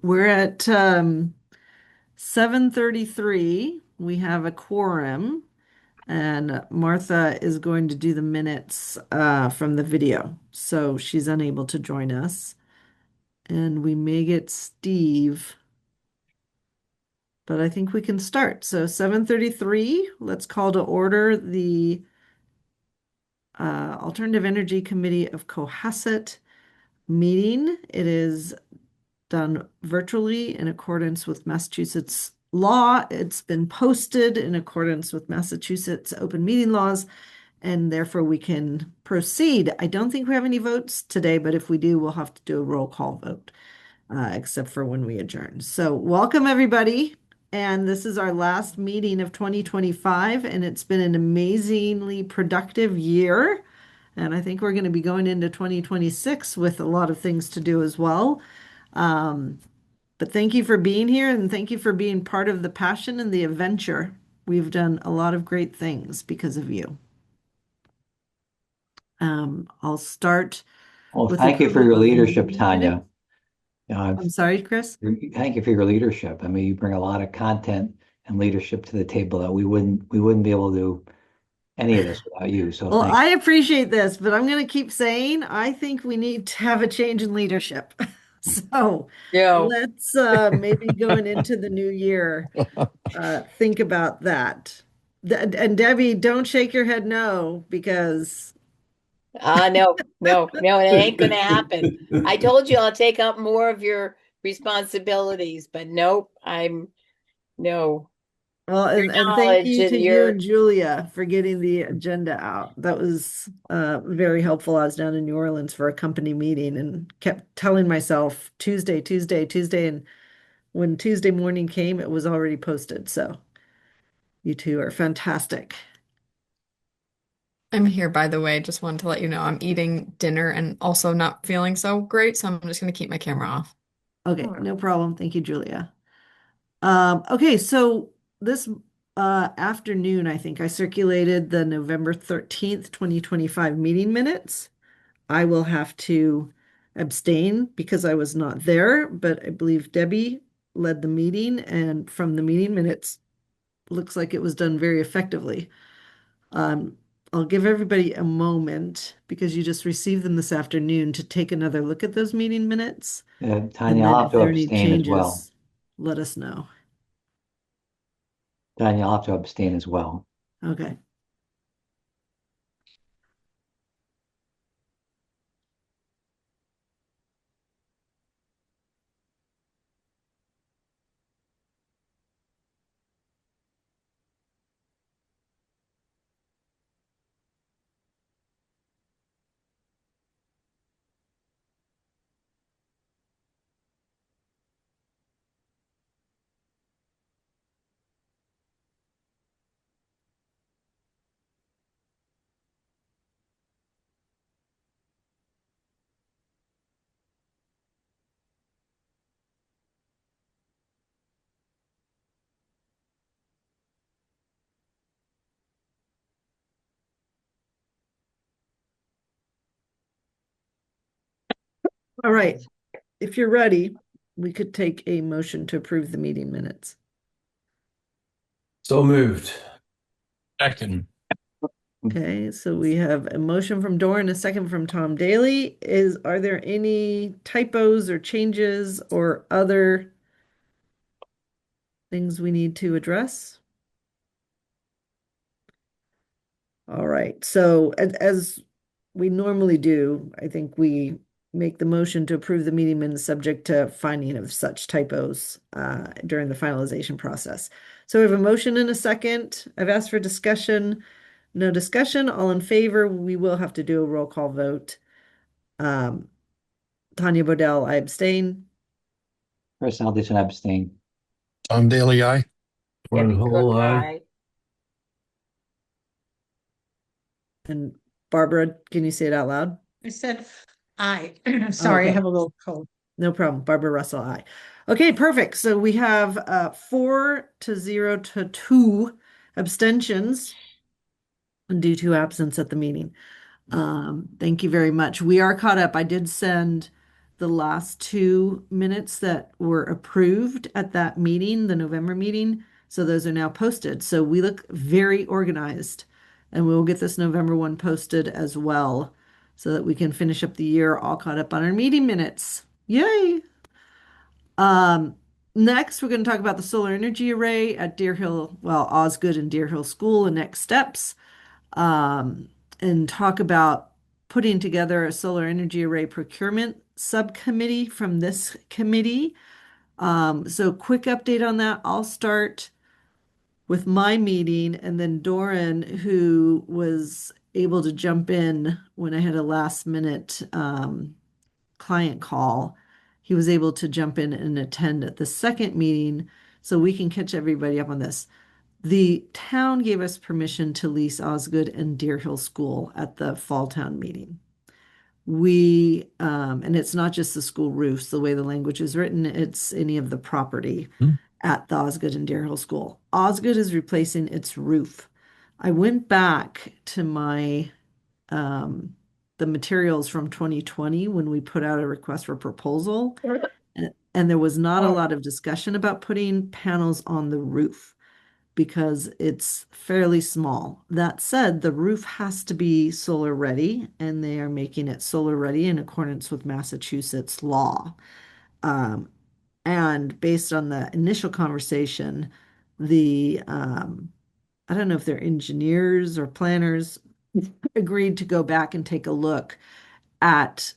We're at 7:33. We have a quorum, and Martha is going to do the minutes from the video. So she's unable to join us. And we may get Steve, but I think we can start. So 7:33, let's call to order the Alternative Energy Committee of Cohasset meeting. It is done virtually in accordance with Massachusetts law. It's been posted in accordance with Massachusetts open meeting laws, and therefore we can proceed. I don't think we have any votes today, but if we do, we'll have to do a roll call vote, except for when we adjourn. So welcome, everybody. And this is our last meeting of 2025, and it's been an amazingly productive year. And I think we're going to be going into 2026 with a lot of things to do as well. Um, but thank you for being here and thank you for being part of the passion and the adventure. We've done a lot of great things because of you. I'll start Well, with thank you for approval your of the leadership, meeting minute. Tanya. I'm sorry, Chris. Thank you for your leadership. I mean, you bring a lot of content and leadership to the table that we wouldn't be able to do any of this without you. So Well, thank I appreciate this, but I'm going to keep saying I think we need to have a change in leadership. So Yeah. let's maybe going into the new year, think about that. And Debbie, don't shake your head no, because No, no, no, it ain't gonna happen. I told you I'll take up more of your responsibilities, but nope, I'm no. well, Your and thank knowledge you to and you your and Julia for getting the agenda out. That was very helpful. I was down in New Orleans for a company meeting and kept telling myself Tuesday, Tuesday, Tuesday. And when Tuesday morning came, it was already posted. So you two are fantastic. I'm here, by the way. Just wanted to let you know I'm eating dinner and also not feeling so great, so I'm just going to keep my camera off. Okay, no problem. Thank you, Julia. Okay, so this afternoon, I think I circulated the November 13th, 2025 meeting minutes. I will have to abstain because I was not there, but I believe Debbie led the meeting, and from the meeting minutes, looks like it was done very effectively. Um, I'll give everybody a moment because you just received them this afternoon to take another look at those meeting minutes. you. And Tanya, then I'll have if to there are any abstain as well. changes, let us know. Tanya, I'll have to abstain as well. Okay. All right. If you're ready, we could take a motion to approve the meeting minutes. So moved. Second. Okay, so we have a motion from Dora and a second from Tom Daly. Are there any typos or changes or other things we need to address? All right, so as we normally do, I think we make the motion to approve the meeting minutes subject to finding of such typos during the finalization process. So we have a motion and a second. I've asked for discussion. No discussion. All in favor. We will have to do a roll call vote. Um, Tanya Bodell, I abstain. Chris Alderson, abstain. Tom Daly, aye. Warren Debbie Hull, Cook, aye. I And Barbara, can you say it out loud? I said aye. Oh, Sorry, I okay. have a little cold. No problem. Barbara Russell, aye. Okay, perfect. So we have 4-0 to 2 abstentions due to absence at the meeting. Thank you very much. We are caught up. I did send the last two minutes that were approved at that meeting, the November meeting. So those are now posted. So we look very organized, and we'll get this November one posted as well so that we can finish up the year all caught up on our meeting minutes. Yay! Next, we're going to talk about the solar energy array at Deer Hill, well, Osgood and Deer Hill School and next steps, and talk about putting together a solar energy array procurement subcommittee from this committee. So quick update on that. I'll start with my meeting, and then Doran, who was able to jump in when I had a last minute client call, he was able to jump in and attend at the second meeting so we can catch everybody up on this. The town gave us permission to lease Osgood and Deer Hill School at the fall town meeting. And it's not just the school roofs, the way the language is written, it's any of the property at the Osgood and Deer Hill School. Osgood is replacing its roof. I went back to my the materials from 2020 when we put out a request for proposal, and there was not a lot of discussion about putting panels on the roof because it's fairly small. That said, the roof has to be solar ready, and they are making it solar ready in accordance with Massachusetts law. And based on the initial conversation, I don't know if they're engineers or planners, agreed to go back and take a look at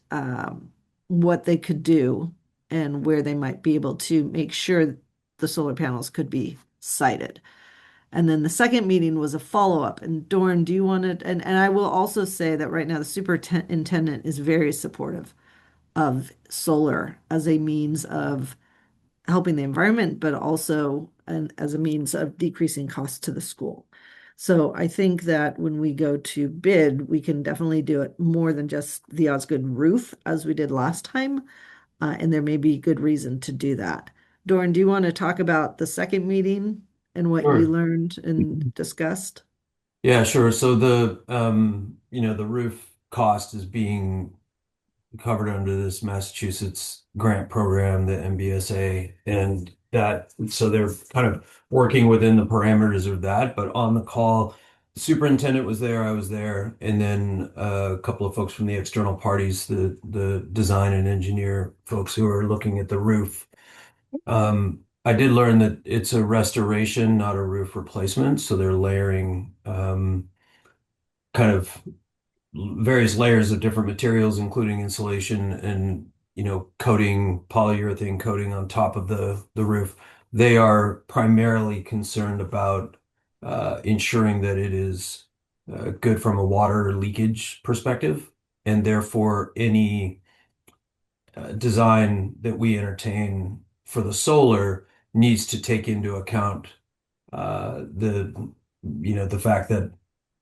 what they could do and where they might be able to make sure the solar panels could be sited. And then the second meeting was a follow-up. And Dorn, do you want to, and I will also say that right now the superintendent is very supportive of solar as a means of helping the environment, but also as a means of decreasing costs to the school. So I think that when we go to bid, we can definitely do it more than just the Osgood roof as we did last time. And there may be good reason to do that. Doran, do you want to talk about the second meeting and what Sure. you learned and discussed? Yeah, sure. So the roof cost is being covered under this Massachusetts grant program, the MBSA, and so they're kind of working within the parameters of that. But on the call, the superintendent was there, I was there, and then a couple of folks from the external parties, the design and engineer folks who are looking at the roof. I did learn that it's a restoration, not a roof replacement. So they're layering kind of various layers of different materials, including insulation and coating, polyurethane coating on top of the roof. They are primarily concerned about ensuring that it is good from a water leakage perspective, and therefore any design that we entertain for the solar needs to take into account the fact that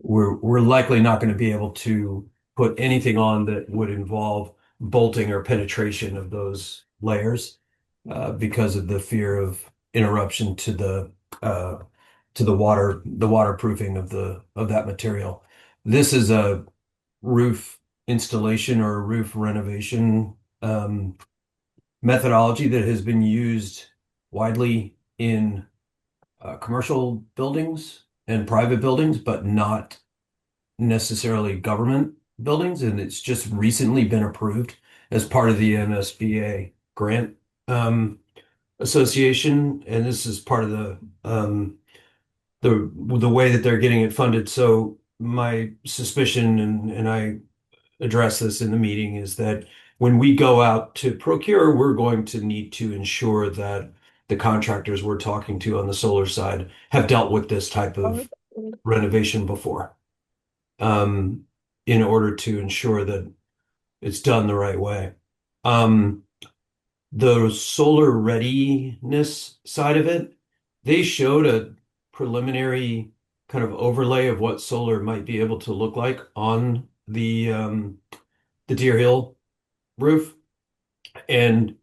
we're likely not going to be able to put anything on that would involve bolting or penetration of those layers because of the fear of interruption to the waterproofing of that material. This is a roof installation or a roof renovation methodology that has been used widely in commercial buildings and private buildings, but not necessarily government buildings. And it's just recently been approved as part of the MSBA grant association. And this is part of the way that they're getting it funded. So my suspicion, and I address this in the meeting, is that when we go out to procure, we're going to need to ensure that the contractors we're talking to on the solar side have dealt with this type of renovation before, in order to ensure that it's done the right way. The solar readiness side of it, they showed a preliminary kind of overlay of what solar might be able to look like on the Deer Hill roof, and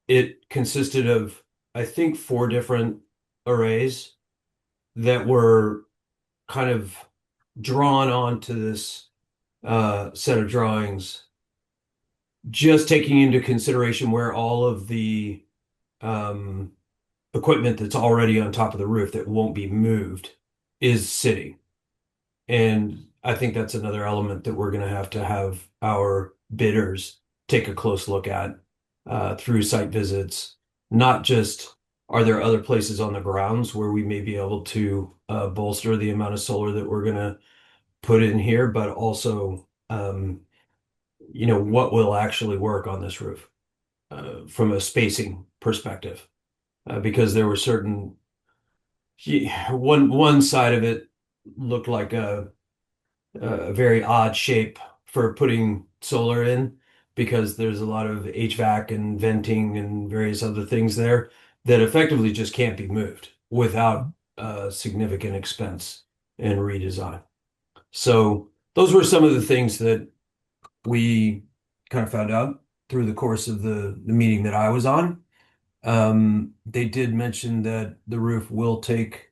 it consisted of, I think, 4 different arrays that were kind of drawn onto this set of drawings just taking into consideration where all of the um, equipment that's already on top of the roof that won't be moved is sitting. And I think that's another element that we're going to have our bidders take a close look at through site visits. Not just are there other places on the grounds where we may be able to bolster the amount of solar that we're going to put in here, but also, what will actually work on this roof from a spacing perspective. Because there were certain, one side of it looked like a very odd shape for putting solar in because there's a lot of HVAC and venting and various other things there that effectively just can't be moved without significant expense and redesign. So those were some of the things that we kind of found out through the course of the meeting that I was on. They did mention that the roof will take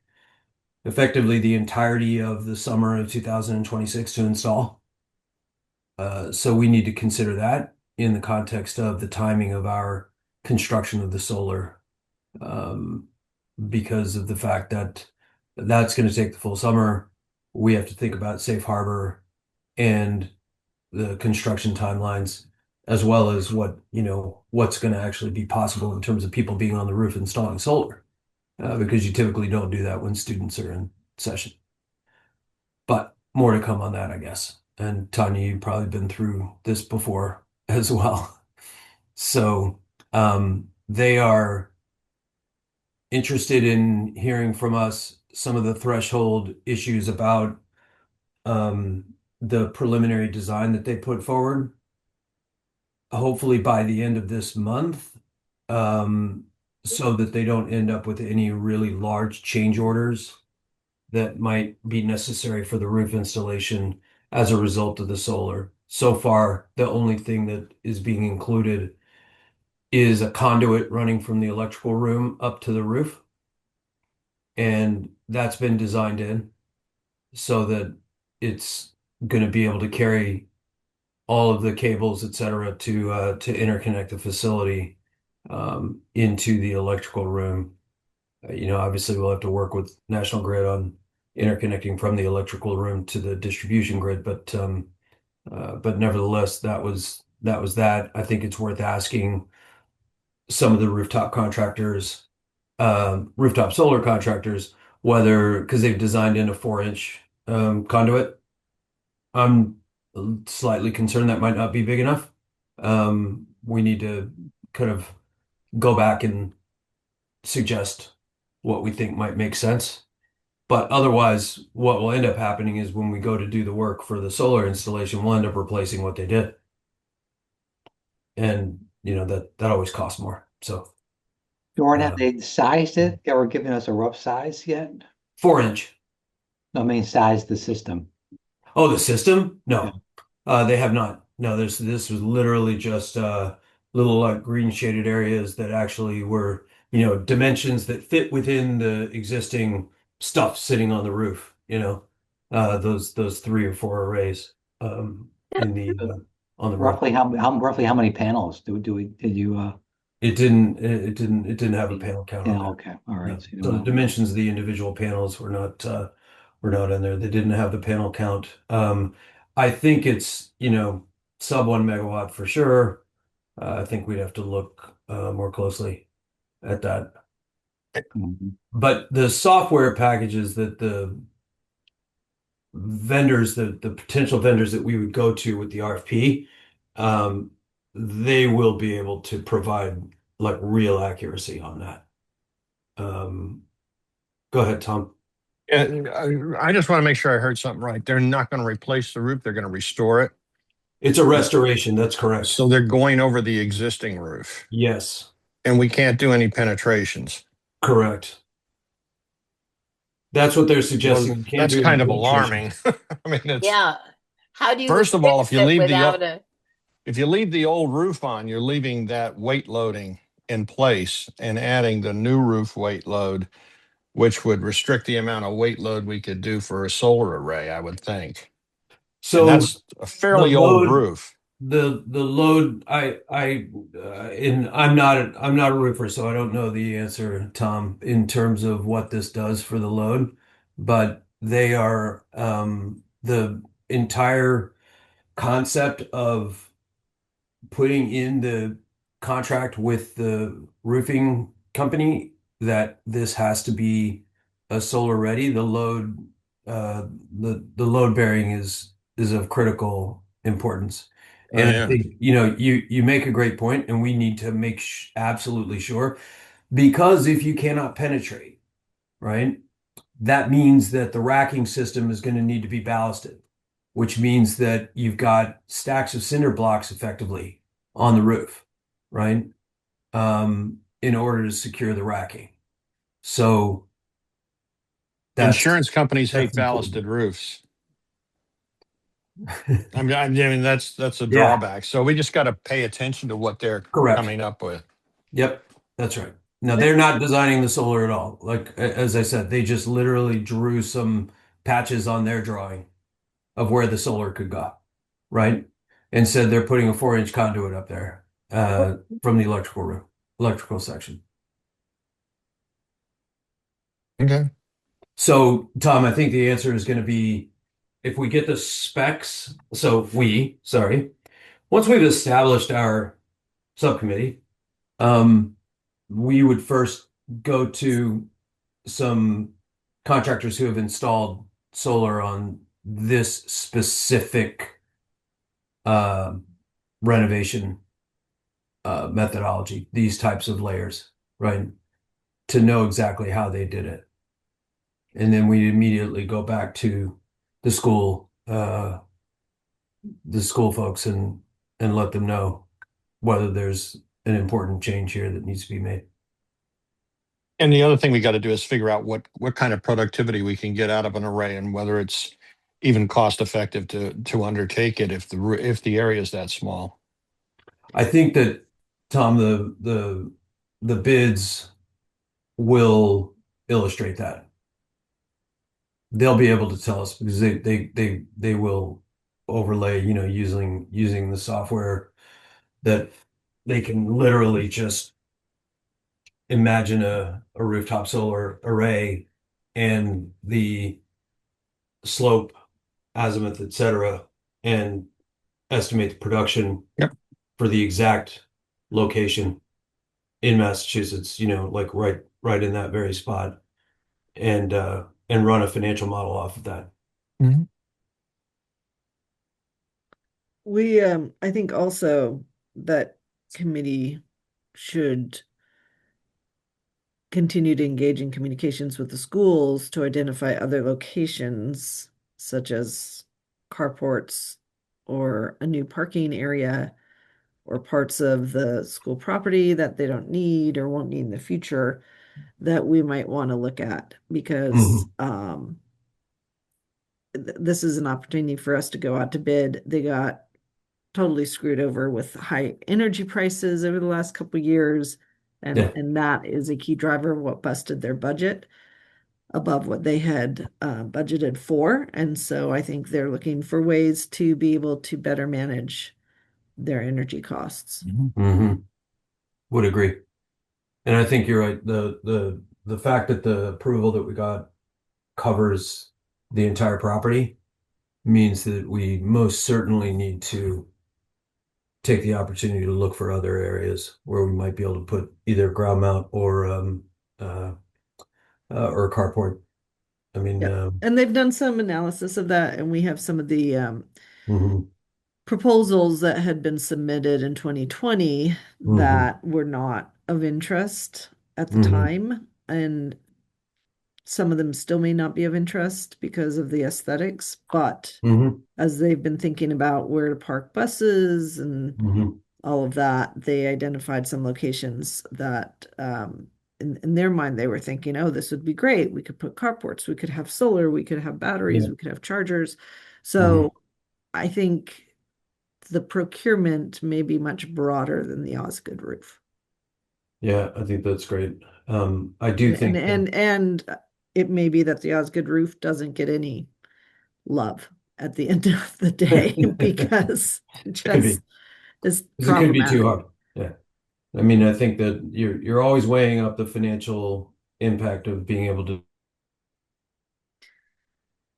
effectively the entirety of the summer of 2026 to install. So we need to consider that in the context of the timing of our construction of the solar, because of the fact that that's going to take the full summer. We have to think about safe harbor and the construction timelines, as well as what's going to actually be possible in terms of people being on the roof installing solar, because you typically don't do that when students are in session. But more to come on that, I guess. And Tanya, you've probably been through this before as well. So they are interested in hearing from us some of the threshold issues about the preliminary design that they put forward. Hopefully by the end of this month, so that they don't end up with any really large change orders that might be necessary for the roof installation as a result of the solar. So far, the only thing that is being included is a conduit running from the electrical room up to the roof. And that's been designed in so that it's going to be able to carry all of the cables, et cetera, to interconnect the facility into the electrical room. Obviously we'll have to work with National Grid on interconnecting from the electrical room to the distribution grid, but nevertheless, that was that. I think it's worth asking some of the rooftop solar contractors, whether, because they've designed in a 4-inch conduit. I'm slightly concerned that might not be big enough. We need to kind of go back and suggest what we think might make sense. But otherwise, what will end up happening is when we go to do the work for the solar installation, we'll end up replacing what they did. And that always costs more. So Jordan, have they sized it or given us a rough size yet? 4-inch. No, I mean, sized the system. Oh, the system? No. They have not. No, this was literally just little like green shaded areas that actually were, dimensions that fit within the existing stuff sitting on the roof, those 3 or 4 arrays in the on the roof. Roughly how many panels did you It didn't have a panel count on yeah, there. okay. All right. So the dimensions of the individual panels were not in there. They didn't have the panel count. I think it's, sub 1 megawatt for sure. I think we'd have to look more closely at that. Mhm. But the software packages that the vendors, the potential vendors that we would go to with the RFP, they will be able to provide like real accuracy on that. Go ahead, Tom. And I just want to make sure I heard something right. They're not going to replace the roof. They're going to restore it. It's a restoration. That's correct. So they're going over the existing roof. Yes, And we can't do any penetrations. correct. That's what they're suggesting. Well, You can't that's do kind of any alarming. I mean, it's, Yeah. How do you First of all, fix if you it leave the without a, if you leave the old roof on, you're leaving that weight loading in place and adding the new roof weight load, which would restrict the amount of weight load we could do for a solar array, I would think. So And that's a fairly old load- roof. the load and I'm not a roofer, so I don't know the answer, Tom, in terms of what this does for the load, but they are the entire concept of putting in the contract with the roofing company that this has to be a solar ready. The load the load bearing is of critical importance. Oh, And I yeah. think, you make a great point, and we need to make absolutely sure, because if you cannot penetrate, right, that means that the racking system is going to need to be ballasted, which means that you've got stacks of cinder blocks effectively on the roof, right? In order to secure the racking. So that's Insurance companies hate that's important. ballasted roofs. I mean that's a Yeah, drawback. So we just got to pay attention to what they're correct. coming up with. Yep, that's right. Now they're not designing the solar at all. Like as I said, they just literally drew some patches on their drawing of where the solar could go, right? And said they're putting a 4-inch conduit up there from the electrical section. Okay. So, Tom, I think the answer is going to be, if we get the specs. Sorry, once we've established our subcommittee, um, we would first go to some contractors who have installed solar on this specific uh, renovation methodology, these types of layers, right? To know exactly how they did it. And then we immediately go back to the school folks, and let them know whether there's an important change here that needs to be made. And the other thing we got to do is figure out what kind of productivity we can get out of an array and whether it's even cost effective to undertake it if the area is that small. I think that, Tom, the bids will illustrate that. They'll be able to tell us, because they will overlay, using the software that they can literally just imagine a rooftop solar array and the slope, azimuth, etc., and estimate the production Yep. for the exact location in Massachusetts, like right in that very spot, and run a financial model off of that. I think also that committee should continue to engage in communications with the schools to identify other locations, such as carports or a new parking area or parts of the school property that they don't need or won't need in the future, that we might want to look at, because this is an opportunity for us to go out to bid. They got totally screwed over with high energy prices over the last couple of years. Yeah. And that is a key driver of what busted their budget above what they had budgeted for. And so I think they're looking for ways to be able to better manage their energy costs. Would agree. And I think you're right. The fact that the approval that we got covers the entire property means that we most certainly need to take the opportunity to look for other areas where we might be able to put either ground mount or a carport. I mean, Yeah. And they've done some analysis of that, and we have some of the mhm, proposals that had been submitted in 2020 mhm, that were not of interest at the mhm. time. And some of them still may not be of interest because of the aesthetics, but mhm, as they've been thinking about where to park buses and mhm. all of that, they identified some locations that in their mind they were thinking, oh, this would be great. We could put carports, we could have solar, we could have batteries, Yeah. we could have chargers. So I think the procurement may be much broader than the Osgood roof. Yeah, I think that's great. I do think that, And it may be that the Osgood roof doesn't get any love. at the end of the day because it Could be. just is 'Cause it could be too problematic. hard. Yeah. I mean, I think that you're always weighing up the financial impact of being able to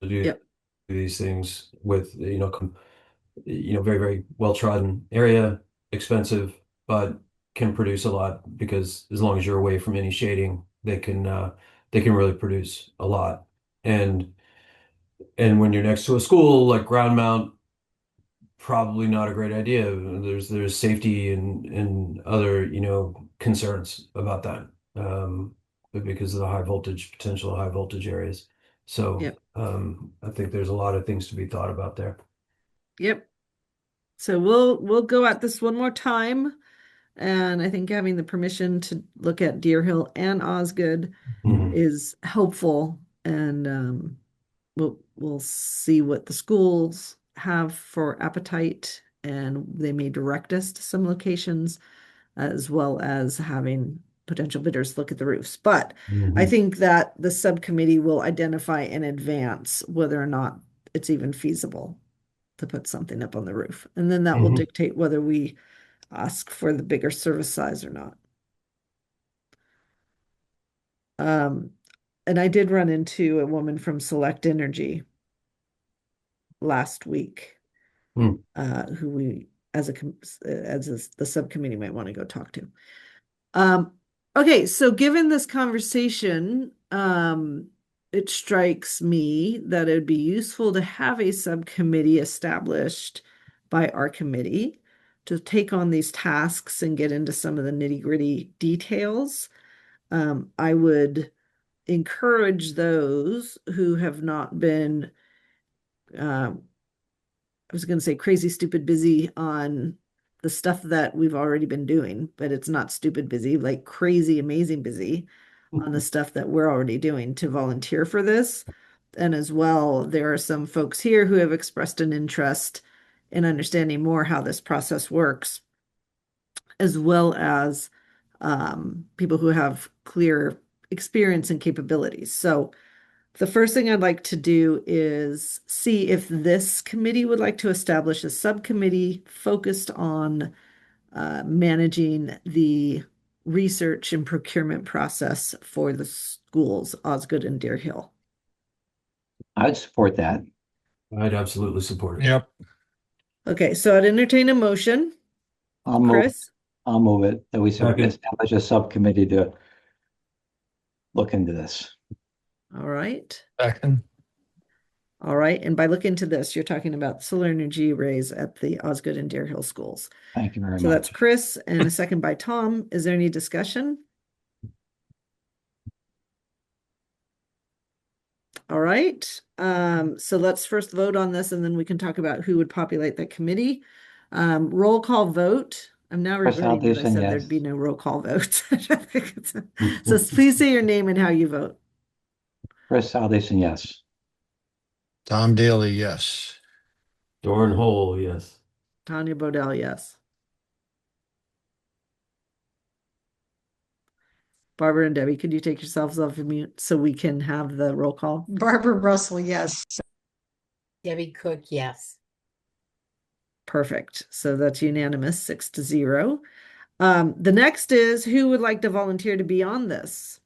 do Yep. these things with, very, very well-trodden area, expensive, but can produce a lot because as long as you're away from any shading, they can really produce a lot. And when you're next to a school, like ground mount, probably not a great idea. There's safety and other, concerns about that. Because of the potential high voltage areas. So Yep. I think there's a lot of things to be thought about there. Yep. So we'll go at this one more time. And I think having the permission to look at Deer Hill and Osgood Mhm. is helpful. And we'll see what the schools have for appetite, and they may direct us to some locations, as well as having potential bidders look at the roofs. But I Mhm. think that the subcommittee will identify in advance whether or not it's even feasible to put something up on the roof. And then that will Mhm. dictate whether we ask for the bigger service size or not. And I did run into a woman from Select Energy last week, Hmm. who we, the subcommittee, might want to go talk to. Okay, so given this conversation, it strikes me that it would be useful to have a subcommittee established by our committee to take on these tasks and get into some of the nitty-gritty details. I would encourage those who have not been, I was going to say crazy, stupid, busy on the stuff that we've already been doing, but it's not stupid busy, like crazy, amazing busy on the stuff that we're already doing, to volunteer for this. And as well, there are some folks here who have expressed an interest in understanding more how this process works, as well as people who have clear experience and capabilities. So the first thing I'd like to do is see if this committee would like to establish a subcommittee focused on managing the research and procurement process for the schools, Osgood and Deer Hill. I'd support that. I'd absolutely support it. Yep. Okay, so I'd entertain a motion. I'll move, Chris? I'll move it, that we Second. establish a subcommittee to look into this. All right. Second. All right. And by looking into this, you're talking about solar energy arrays at the Osgood and Deer Hill schools. Thank you very So that's much. Chris, and a second by Tom. Is there any discussion? All right. So let's first vote on this, and then we can talk about who would populate that committee. Roll call vote. I'm now Chris regretting that I Alderson, said yes. there'd be no roll call vote. So please say your name and how you vote. Chris Alderson, yes. Tom Daly, yes. Doran Hole, yes. Tanya Bodell, yes. Barbara and Debbie, could you take yourselves off of mute so we can have the roll call? Barbara Russell, yes. Debbie Cook, yes. Perfect. So that's unanimous, 6-0. The next is, who would like to volunteer to be on this?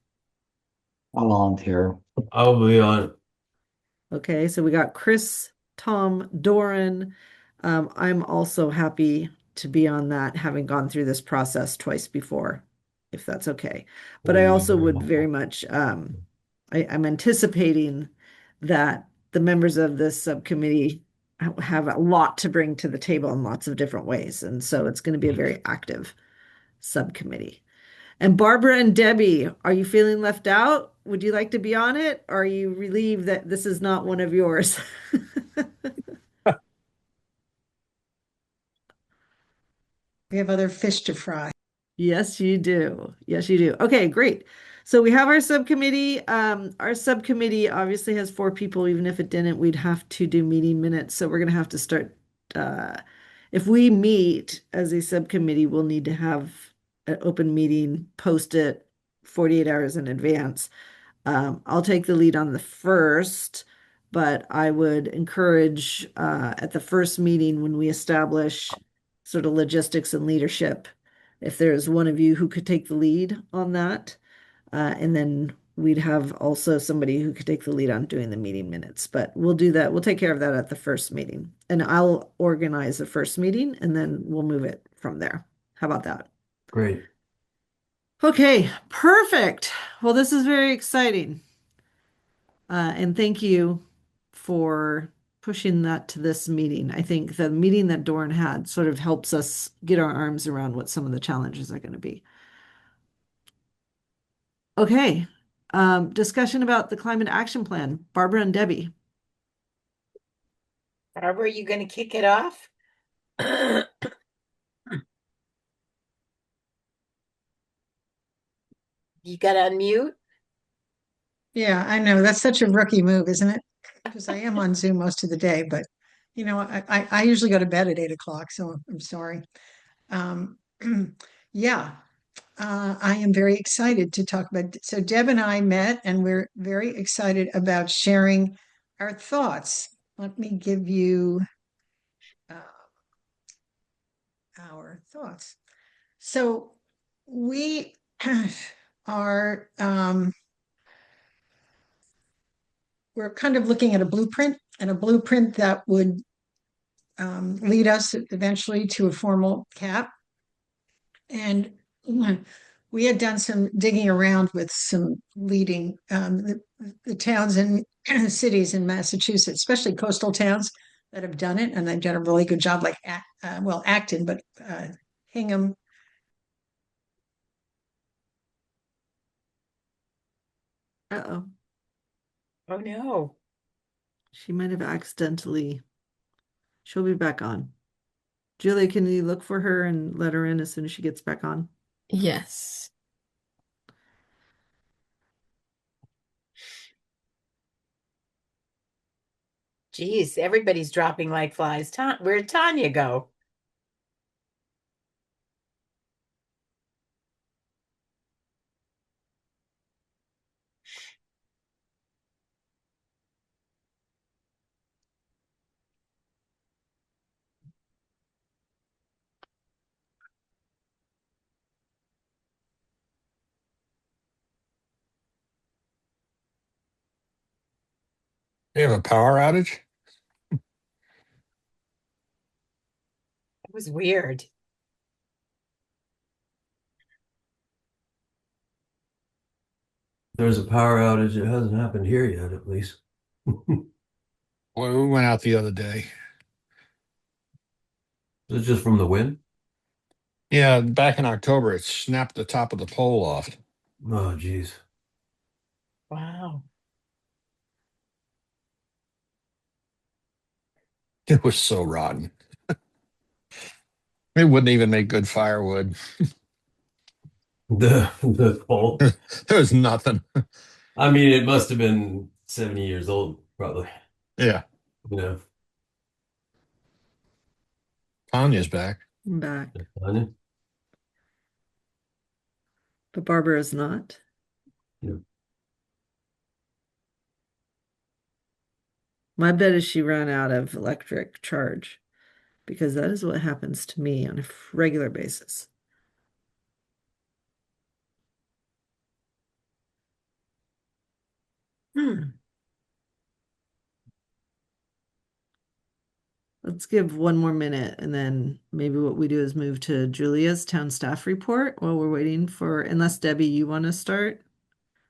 I'll volunteer. I'll be on it. Okay, so we got Chris, Tom, Doran. I'm also happy to be on that, having gone through this process twice before, if that's okay. But I also would very much, I'm anticipating that the members of this subcommittee have a lot to bring to the table in lots of different ways. And so it's going to be a very active subcommittee. And Barbara and Debbie, are you feeling left out? Would you like to be on it? Or are you relieved that this is not one of yours? We have other fish to fry. Yes, you do. Yes, you do. Okay, great. So we have our subcommittee. Our subcommittee obviously has 4 people. Even if it didn't, we'd have to do meeting minutes. So we're going to have to start. If we meet as a subcommittee, we'll need to have an open meeting, post it 48 hours in advance. I'll take the lead on the first. but I would encourage at the first meeting when we establish sort of logistics and leadership, if there's one of you who could take the lead on that, and then we'd have also somebody who could take the lead on doing the meeting minutes. But we'll do that. We'll take care of that at the first meeting, and I'll organize the first meeting, and then we'll move it from there. How about that? Great. Okay, perfect. Well, this is very exciting. And thank you for pushing that to this meeting. I think the meeting that Doran had sort of helps us get our arms around what some of the challenges are going to be. Okay, discussion about the climate action plan. Barbara and Debbie. Barbara, you going to kick it off? You got to unmute? Yeah, I know. That's such a rookie move, isn't it? Because I am on Zoom most of the day, but I usually go to bed at 8 o'clock, so I'm sorry. Um, yeah, I am very excited to talk about. So Deb and I met, and we're very excited about sharing our thoughts. Let me give you uh, our thoughts. So we are we're kind of looking at a blueprint, and a blueprint that would lead us eventually to a formal cap. And we had done some digging around with some leading the towns and cities in Massachusetts, especially coastal towns that have done it, and they've done a really good job, like Acton, but Hingham. Uh-oh, Oh no. she might have accidentally. She'll be back on. Julie, can you look for her and let her in as soon as she gets back on? Yes. Geez, everybody's dropping like flies. Where'd Tanya go? They have a power outage? It was weird. There's a power outage. It hasn't happened here yet, at least. Well, we went out the other day. Is it just from the wind? Yeah, back in October, it snapped the top of the pole off. Oh, geez. Wow. It was so rotten. It wouldn't even make good firewood. The pole. There was nothing. I mean, it must have been 70 years old, probably. Yeah, You know, Tanya's back. I'm back, Tanya? but Barbara is not. Yeah. My bet is she ran out of electric charge because that is what happens to me on a regular basis. Hmm. Let's give one more minute and then maybe what we do is move to Julia's town staff report while we're waiting for, unless Debbie, you want to start?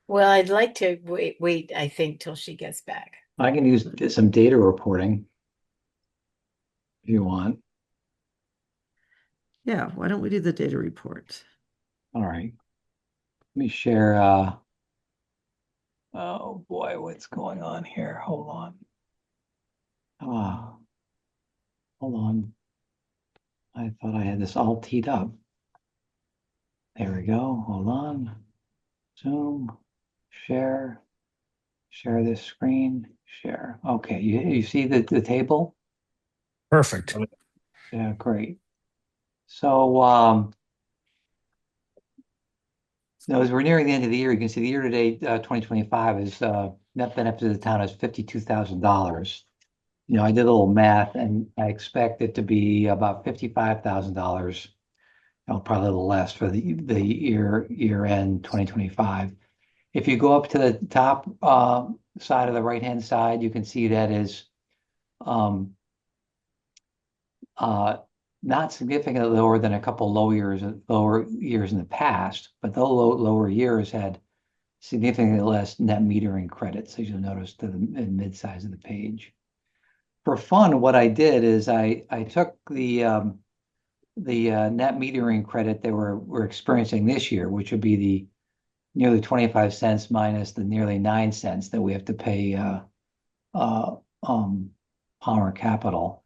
Well, I'd like to wait, I think, till she gets back. I can use some data reporting if you want. Yeah, why don't we do the data report? All right. Let me share. Oh boy, what's going on here? Hold on. Ah, hold on. I thought I had this all teed up. There we go. Hold on. Zoom, share this screen, share. Okay, you see the table? Perfect. Yeah, great. So as we're nearing the end of the year, you can see the year to date 2025 is net benefit to the town is $52,000. You know, I did a little math and I expect it to be about $55,000. Probably a little less for the year end 2025. If you go up to the top side of the right-hand side, you can see that is not significantly lower than a couple lower years in the past, but those lower years had significantly less net metering credits, as you'll notice to the mid size of the page. For fun, what I did is I took the net metering credit that we're experiencing this year, which would be the nearly 25 cents minus the nearly 9 cents that we have to pay Palmer Capital,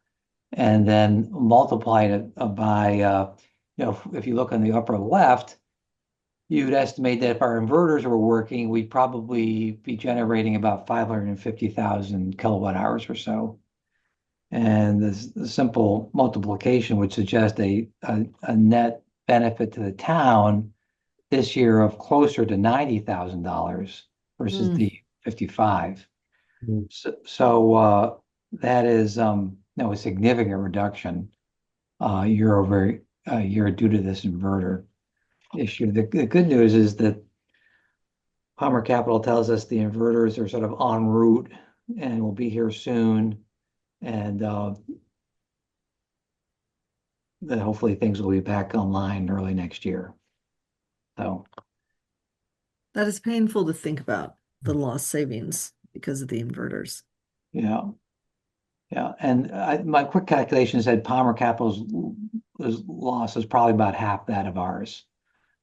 and then multiplied it by if you look on the upper left, you'd estimate that if our inverters were working, we'd probably be generating about 550,000 kilowatt hours or so. And the simple multiplication would suggest a net benefit to the town this year of closer to $90,000 versus the 55. So that is a significant reduction year over year due to this inverter issue. The good news is that Palmer Capital tells us the inverters are sort of en route and will be here soon, and that hopefully things will be back online early next year. So that is painful to think about, the lost savings because of the inverters. Yeah. And my quick calculation said Palmer Capital's loss is probably about half that of ours.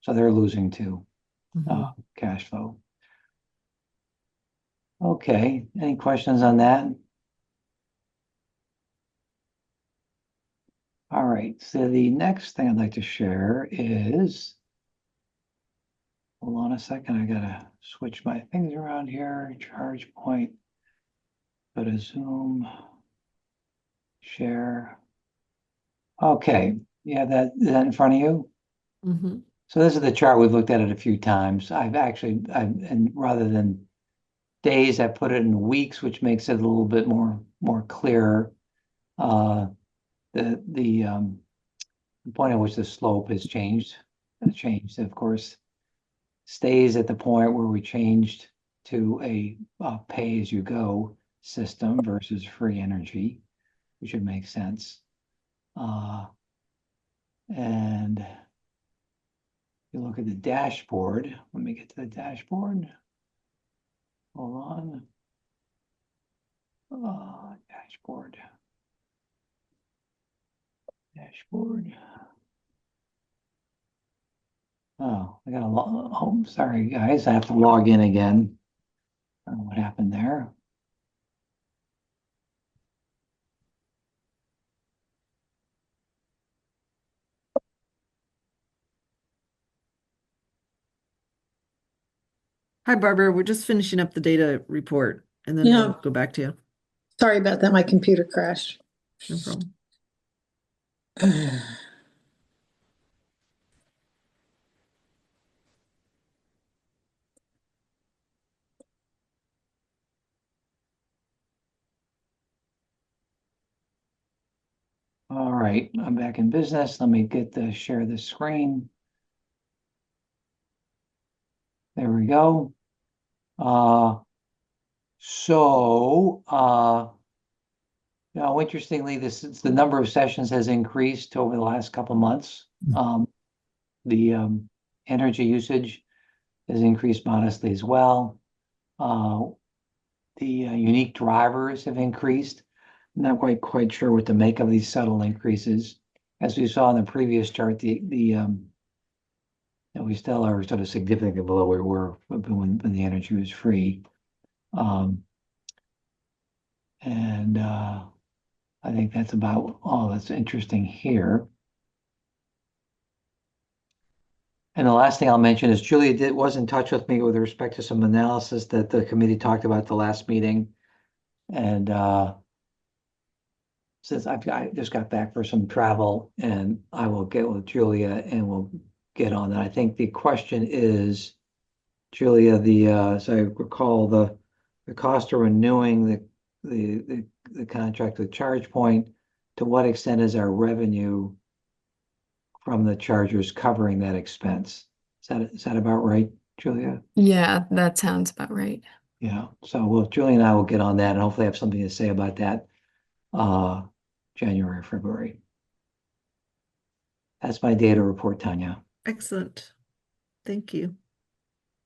So they're losing too, cash flow. Okay, any questions on that? All right, so the next thing I'd like to share is, hold on a second, I gotta switch my things around here. Charge point, go to Zoom, share. Okay, yeah, is that in front of you? So this is the chart. We've looked at it a few times. And rather than days, I put it in weeks, which makes it a little bit more clear. The point at which the slope has changed, of course, stays at the point where we changed to a pay-as-you-go system versus free energy, which would make sense. And you look at the dashboard. Let me get to the dashboard. Hold on. Dashboard. Oh, I got to log. Oh, sorry, guys. I have to log in again. I don't know what happened there. Hi, Barbara. We're just finishing up the data report and then Yeah. we'll go back to you. Sorry about that. My computer crashed. No problem. All right, I'm back in business. Let me get to share the screen. There we go. Interestingly, the number of sessions has increased over the last couple of months. The energy usage has increased modestly as well. The unique drivers have increased. I'm not quite sure what to make of these subtle increases. As we saw in the previous chart, we still are sort of significantly below where we were when the energy was free. I think that's about all that's interesting here. And the last thing I'll mention is Julia was in touch with me with respect to some analysis that the committee talked about at the last meeting. And since I just got back for some travel, and I will get with Julia and we'll get on that. I think the question is, Julia, as I recall, the the cost of renewing the contract with ChargePoint, to what extent is our revenue from the chargers covering that expense? Is that about right, Julia? Yeah, that sounds about right. Yeah, so Julia and I will get on that and hopefully have something to say about that January, February. That's my data report, Tanya. Excellent. Thank you.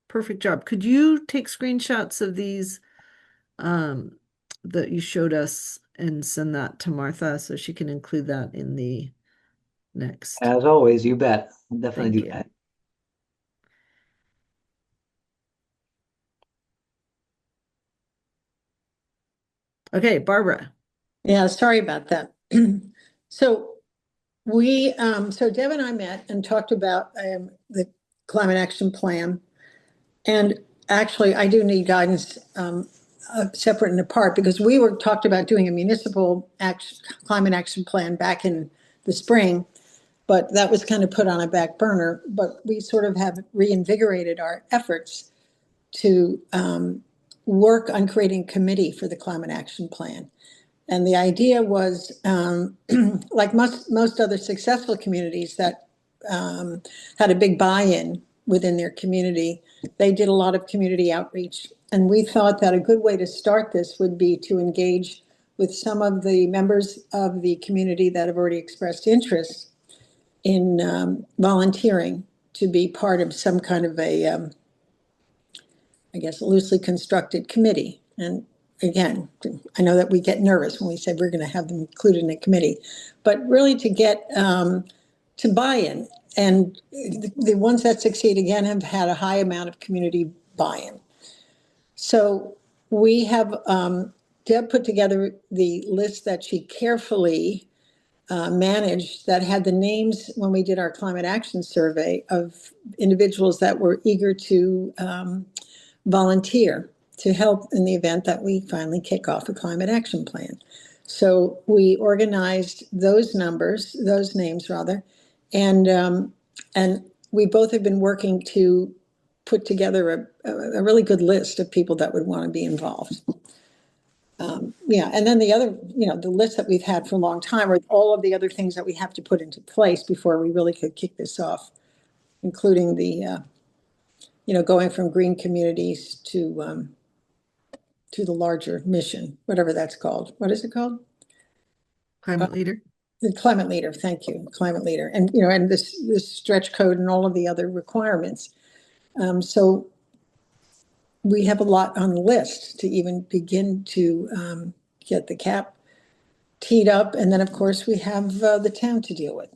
Perfect job. Could you take screenshots of these that you showed us and send that to Martha so she can include that in the next? As always, you bet. I'll definitely Thank do you. that. Okay, Barbara. Yeah, sorry about that. So so Deb and I met and talked about the climate action plan. And actually, I do need guidance separate and apart because we were talked about doing a municipal climate action plan back in the spring, but that was kind of put on a back burner. But we sort of have reinvigorated our efforts to work on creating a committee for the climate action plan. And the idea was, like most other successful communities that had a big buy-in within their community, they did a lot of community outreach. And we thought that a good way to start this would be to engage with some of the members of the community that have already expressed interest in volunteering to be part of some kind of a, I guess, loosely constructed committee. And again, I know that we get nervous when we say we're going to have them included in a committee, but really to get to buy-in. And the ones that succeed, again, have had a high amount of community buy-in. So we have, Deb put together the list that she carefully managed that had the names when we did our climate action survey of individuals that were eager to volunteer to help in the event that we finally kick off a climate action plan. So we organized those names rather, and we both have been working to put together a really good list of people that would want to be involved. Yeah, and then the other, the list that we've had for a long time are all of the other things that we have to put into place before we really could kick this off, including the, going from green communities to the larger mission, whatever that's called. What is it called? Climate leader. The climate leader, thank you, climate leader. And, and this stretch code and all of the other requirements. So we have a lot on the list to even begin to get the cap teed up. And then, of course, we have the town to deal with,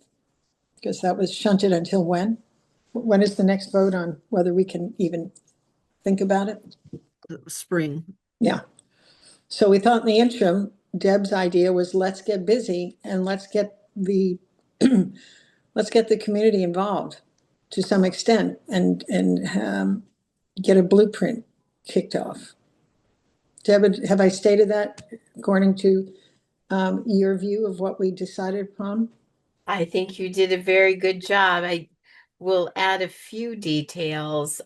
because that was shunted until when? When is the next vote on whether we can even think about it? Spring. Yeah. So we thought in the interim, Deb's idea was let's get busy and let's get the let's get the community involved to some extent and get a blueprint kicked off. Deb, have I stated that according to your view of what we decided upon? I think you did a very good job. I will add a few details.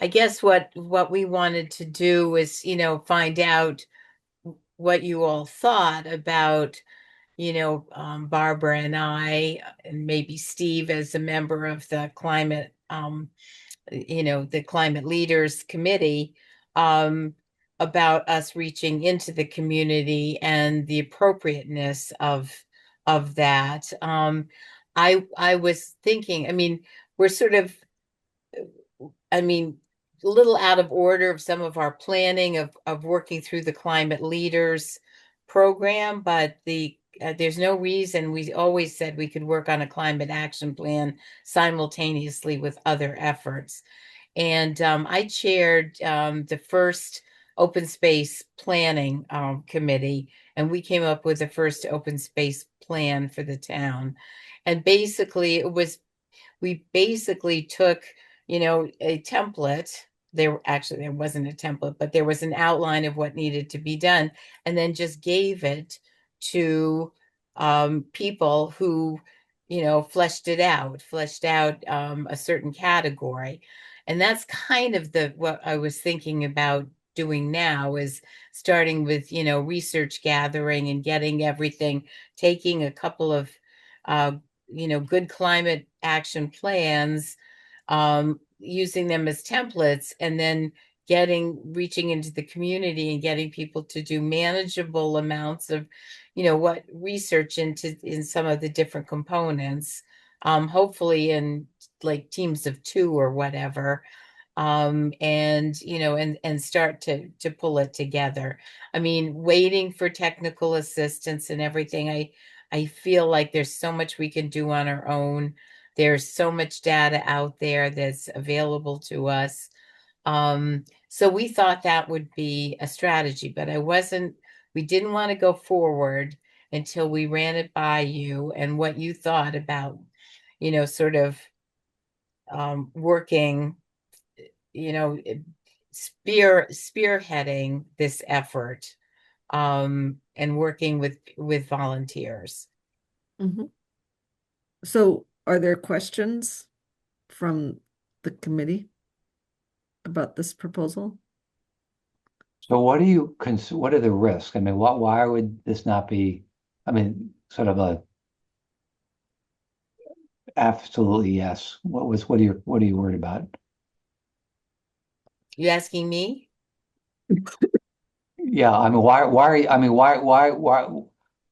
I guess what we wanted to do was, find out what you all thought about, Barbara and I, and maybe Steve as a member of the climate, the climate leaders committee, about us reaching into the community and the appropriateness of that. I was thinking, we're sort of, a little out of order of some of our planning of working through the climate leaders program, but there's no reason. We always said we could work on a climate action plan simultaneously with other efforts. And I chaired the first open space planning committee, and we came up with the first open space plan for the town. And basically we basically took, a template. There wasn't a template, but there was an outline of what needed to be done, and then just gave it to people who, fleshed out a certain category. And that's kind of what I was thinking about doing now is starting with, research gathering and getting everything, taking a couple of, good climate action plans, using them as templates, and then reaching into the community and getting people to do manageable amounts of, what research in some of the different components, hopefully in like teams of 2 or whatever, and start to pull it together. I mean, waiting for technical assistance and everything, I feel like there's so much we can do on our own. There's so much data out there that's available to us. So we thought that would be a strategy, but we didn't want to go forward until we ran it by you and what you thought about, sort of working, spearheading this effort, and working with volunteers. Mhm. So are there questions from the committee about this proposal? So what what are the risks? I mean, why would this not be, I mean, sort of a absolutely yes. What are you worried about? You asking me? Yeah, I mean, why are you, I mean, why,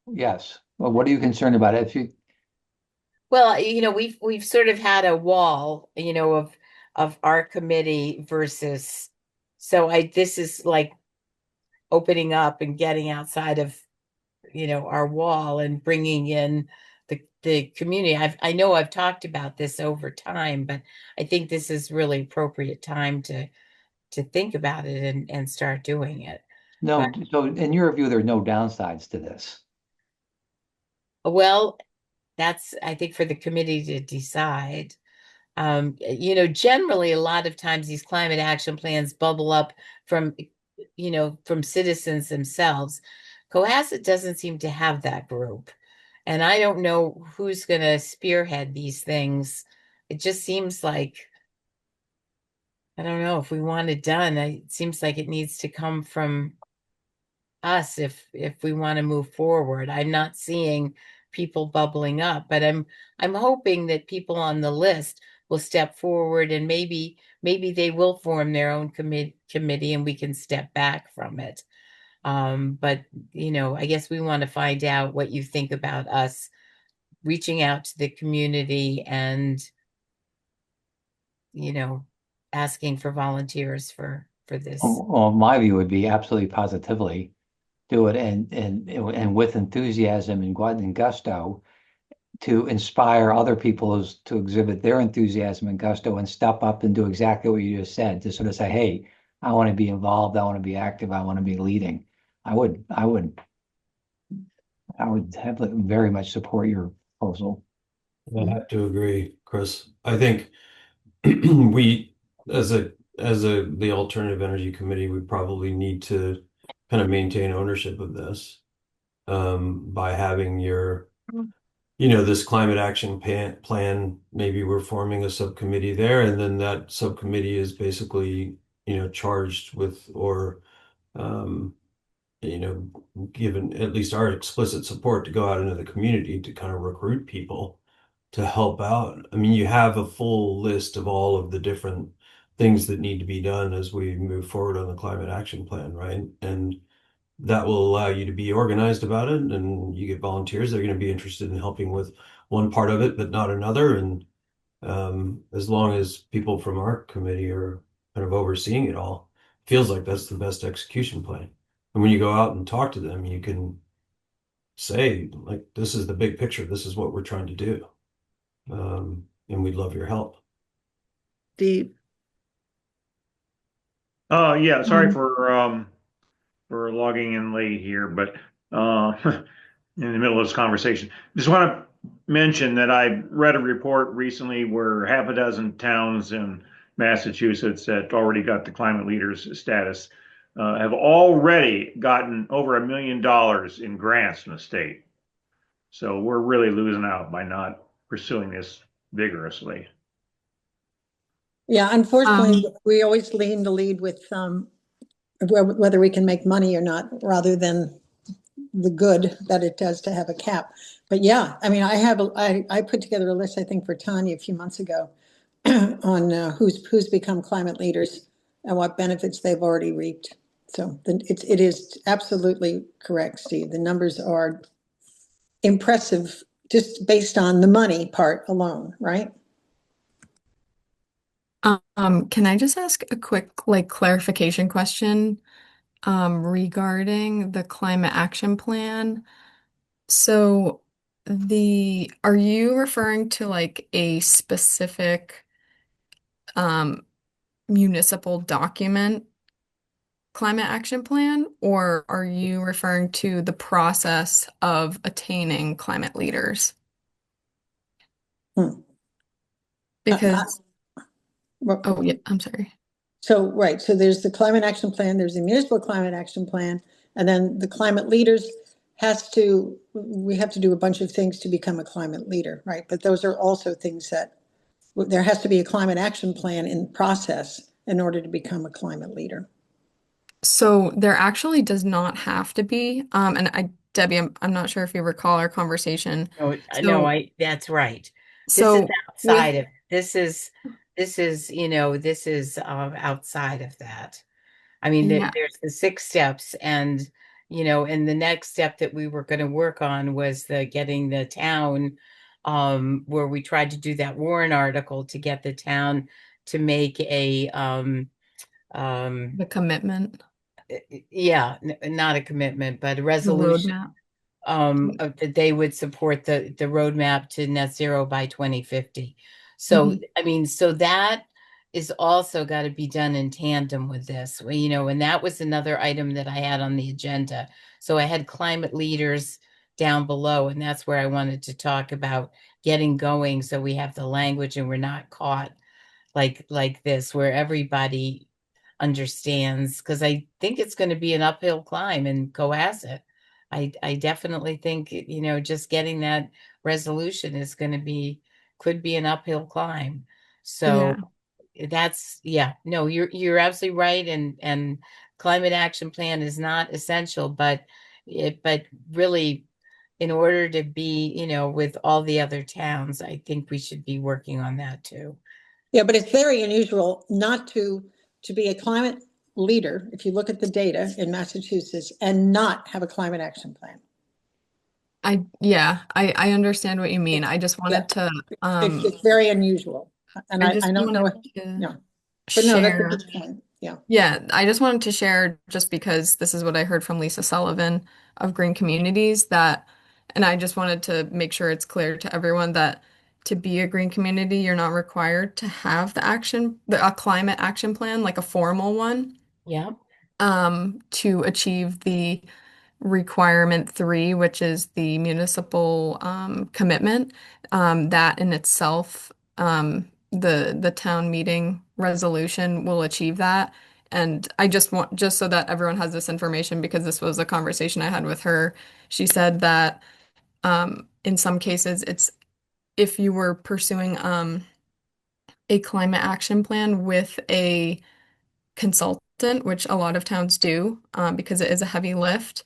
yes. Well, what are you concerned about? If you, Well, we've sort of had a wall, of our committee versus, so this is like opening up and getting outside of, our wall and bringing in the community. I know I've talked about this over time, but I think this is really appropriate time to think about it and start doing it. no, so in your view, there are no downsides to this. Well, that's, I think, for the committee to decide. Generally, a lot of times these climate action plans bubble up from, from citizens themselves. Cohasset doesn't seem to have that group. And I don't know who's going to spearhead these things. It just seems like, I don't know, if we want it done, it seems like it needs to come from us if we want to move forward. I'm not seeing people bubbling up, but I'm hoping that people on the list will step forward, and maybe they will form their own committee and we can step back from it. But I guess we want to find out what you think about us reaching out to the community and asking for volunteers for this. Well, my view would be absolutely positively do it and with enthusiasm and gusto to inspire other people to exhibit their enthusiasm and gusto and step up and do exactly what you just said, to sort of say, hey, I want to be involved, I want to be active, I want to be leading. I would very much support your proposal. I have to agree, Chris. I think we, as the Alternative Energy Committee, we probably need to kind of maintain ownership of this, by having this climate action plan. Maybe we're forming a subcommittee there, and then that subcommittee is basically, charged with, or, given at least our explicit support to go out into the community to kind of recruit people to help out. I mean, you have a full list of all of the different things that need to be done as we move forward on the climate action plan, right? And that will allow you to be organized about it, and you get volunteers that are going to be interested in helping with one part of it, but not another. And as long as people from our committee are kind of overseeing it all, feels like that's the best execution plan. And when you go out and talk to them, you can say, like, this is the big picture, this is what we're trying to do. And we'd love your help. Steve? Yeah, sorry for logging in late here, but in the middle of this conversation. Just want to mention that I read a report recently where half a dozen towns in Massachusetts that already got the climate leaders status have already gotten over $1 million in grants from the state. So we're really losing out by not pursuing this vigorously. Yeah, unfortunately, we always lead with whether we can make money or not, rather than the good that it does to have a cap. But yeah, I mean, I put together a list, I think, for Tanya a few months ago on who's become climate leaders and what benefits they've already reaped. So it is absolutely correct, Steve. The numbers are impressive just based on the money part alone, right? Can I just ask a quick clarification question regarding the climate action plan? So are you referring to like a specific um municipal document climate action plan, or are you referring to the process of attaining climate leaders? Hmm. Because, Well, oh yeah, I'm sorry. so, right, so there's the climate action plan, there's the municipal climate action plan, and then the climate leaders we have to do a bunch of things to become a climate leader, right? But those are also things that, there has to be a climate action plan in process in order to become a climate leader. So there actually does not have to be. Debbie, I'm not sure if you recall our conversation. No, So, that's right. This is so outside with of, this is outside of that. I mean, yeah, there's the 6 steps and, and the next step that we were going to work on was the getting the town, where we tried to do that Warren article to get the town to make the commitment, yeah, not a commitment, but a the resolution, roadmap. that they would support the roadmap to net zero by 2050. So, Mhm. I mean, so that is also got to be done in tandem with this, and that was another item that I had on the agenda. So I had climate leaders down below, and that's where I wanted to talk about getting going so we have the language and we're not caught like this, where everybody understands, because I think it's going to be an uphill climb in Cohasset. I definitely think, just getting that resolution is going to could be an uphill climb. So Yeah. yeah, no, you're absolutely right. And climate action plan is not essential, but really, in order to be, with all the other towns, I think we should be working on that too. Yeah, but it's very unusual not to be a climate leader, if you look at the data in Massachusetts, and not have a climate action plan. I understand what you mean. I just Yeah, wanted to it's very unusual. And I I just don't know, wanted to yeah, but no, that's a share. good point. Yeah. Yeah, I just wanted to share just because this is what I heard from Lisa Sullivan of Green Communities and I just wanted to make sure it's clear to everyone that to be a green community, you're not required to have a climate action plan, like a formal one, Yeah. to achieve the requirement 3, which is the municipal commitment. That in itself, the town meeting resolution will achieve that. And I just want, just so that everyone has this information, because this was a conversation I had with her. She said that in some cases, it's if you were pursuing a climate action plan with a consultant, which a lot of towns do, because it is a heavy lift,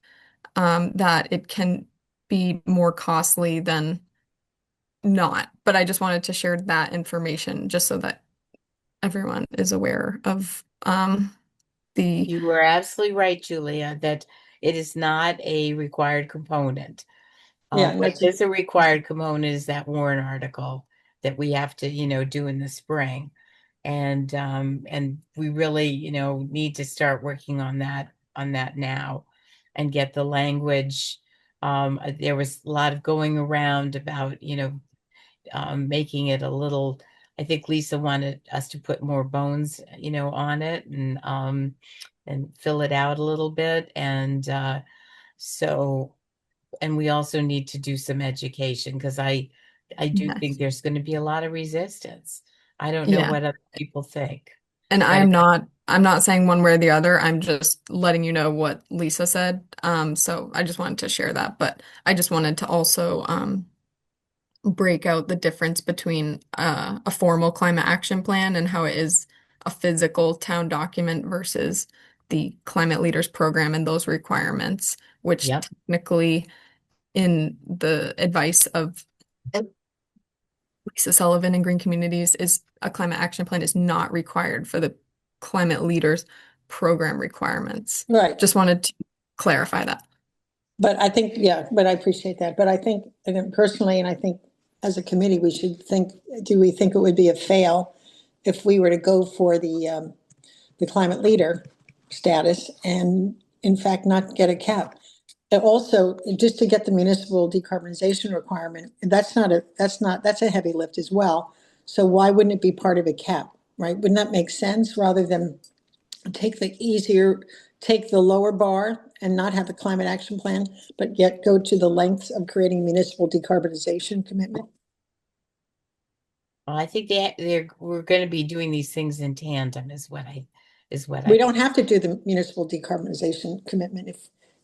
that it can be more costly than not. But I just wanted to share that information just so that everyone is aware of the You were absolutely right, Julia, that it is not a required component. Yeah, What is a required component is that Warren article that we have to, do in the spring. And we really, need to start working on that now and get the language. There was a lot of going around about, making it a little, I think Lisa wanted us to put more bones, on it and fill it out a little bit. So, and we also need to do some education because I do think yes. there's going to be a lot of resistance. I don't know Yeah. what other people think, And but I'm not saying one way or the other. I'm just letting you know what Lisa said. So I just wanted to share that, but I just wanted to also break out the difference between a formal climate action plan and how it is a physical town document versus the Climate Leaders Program and those requirements, which Yep. technically, in the advice of Lisa Sullivan and Green Communities, is a climate action plan is not required for the Climate Leaders Program requirements. Right. Just wanted to clarify that. But I think, yeah, but I appreciate that. But I think, again, personally, and I think as a committee, we should think, do we think it would be a fail if we were to go for the climate leader status and in fact not get a cap? And also, just to get the municipal decarbonization requirement, that's a heavy lift as well. So why wouldn't it be part of a cap, right? Wouldn't that make sense rather than take the lower bar and not have a climate action plan, but yet go to the lengths of creating municipal decarbonization commitment? Well, I think we're going to be doing these things in tandem is what I We don't have to do the municipal decarbonization commitment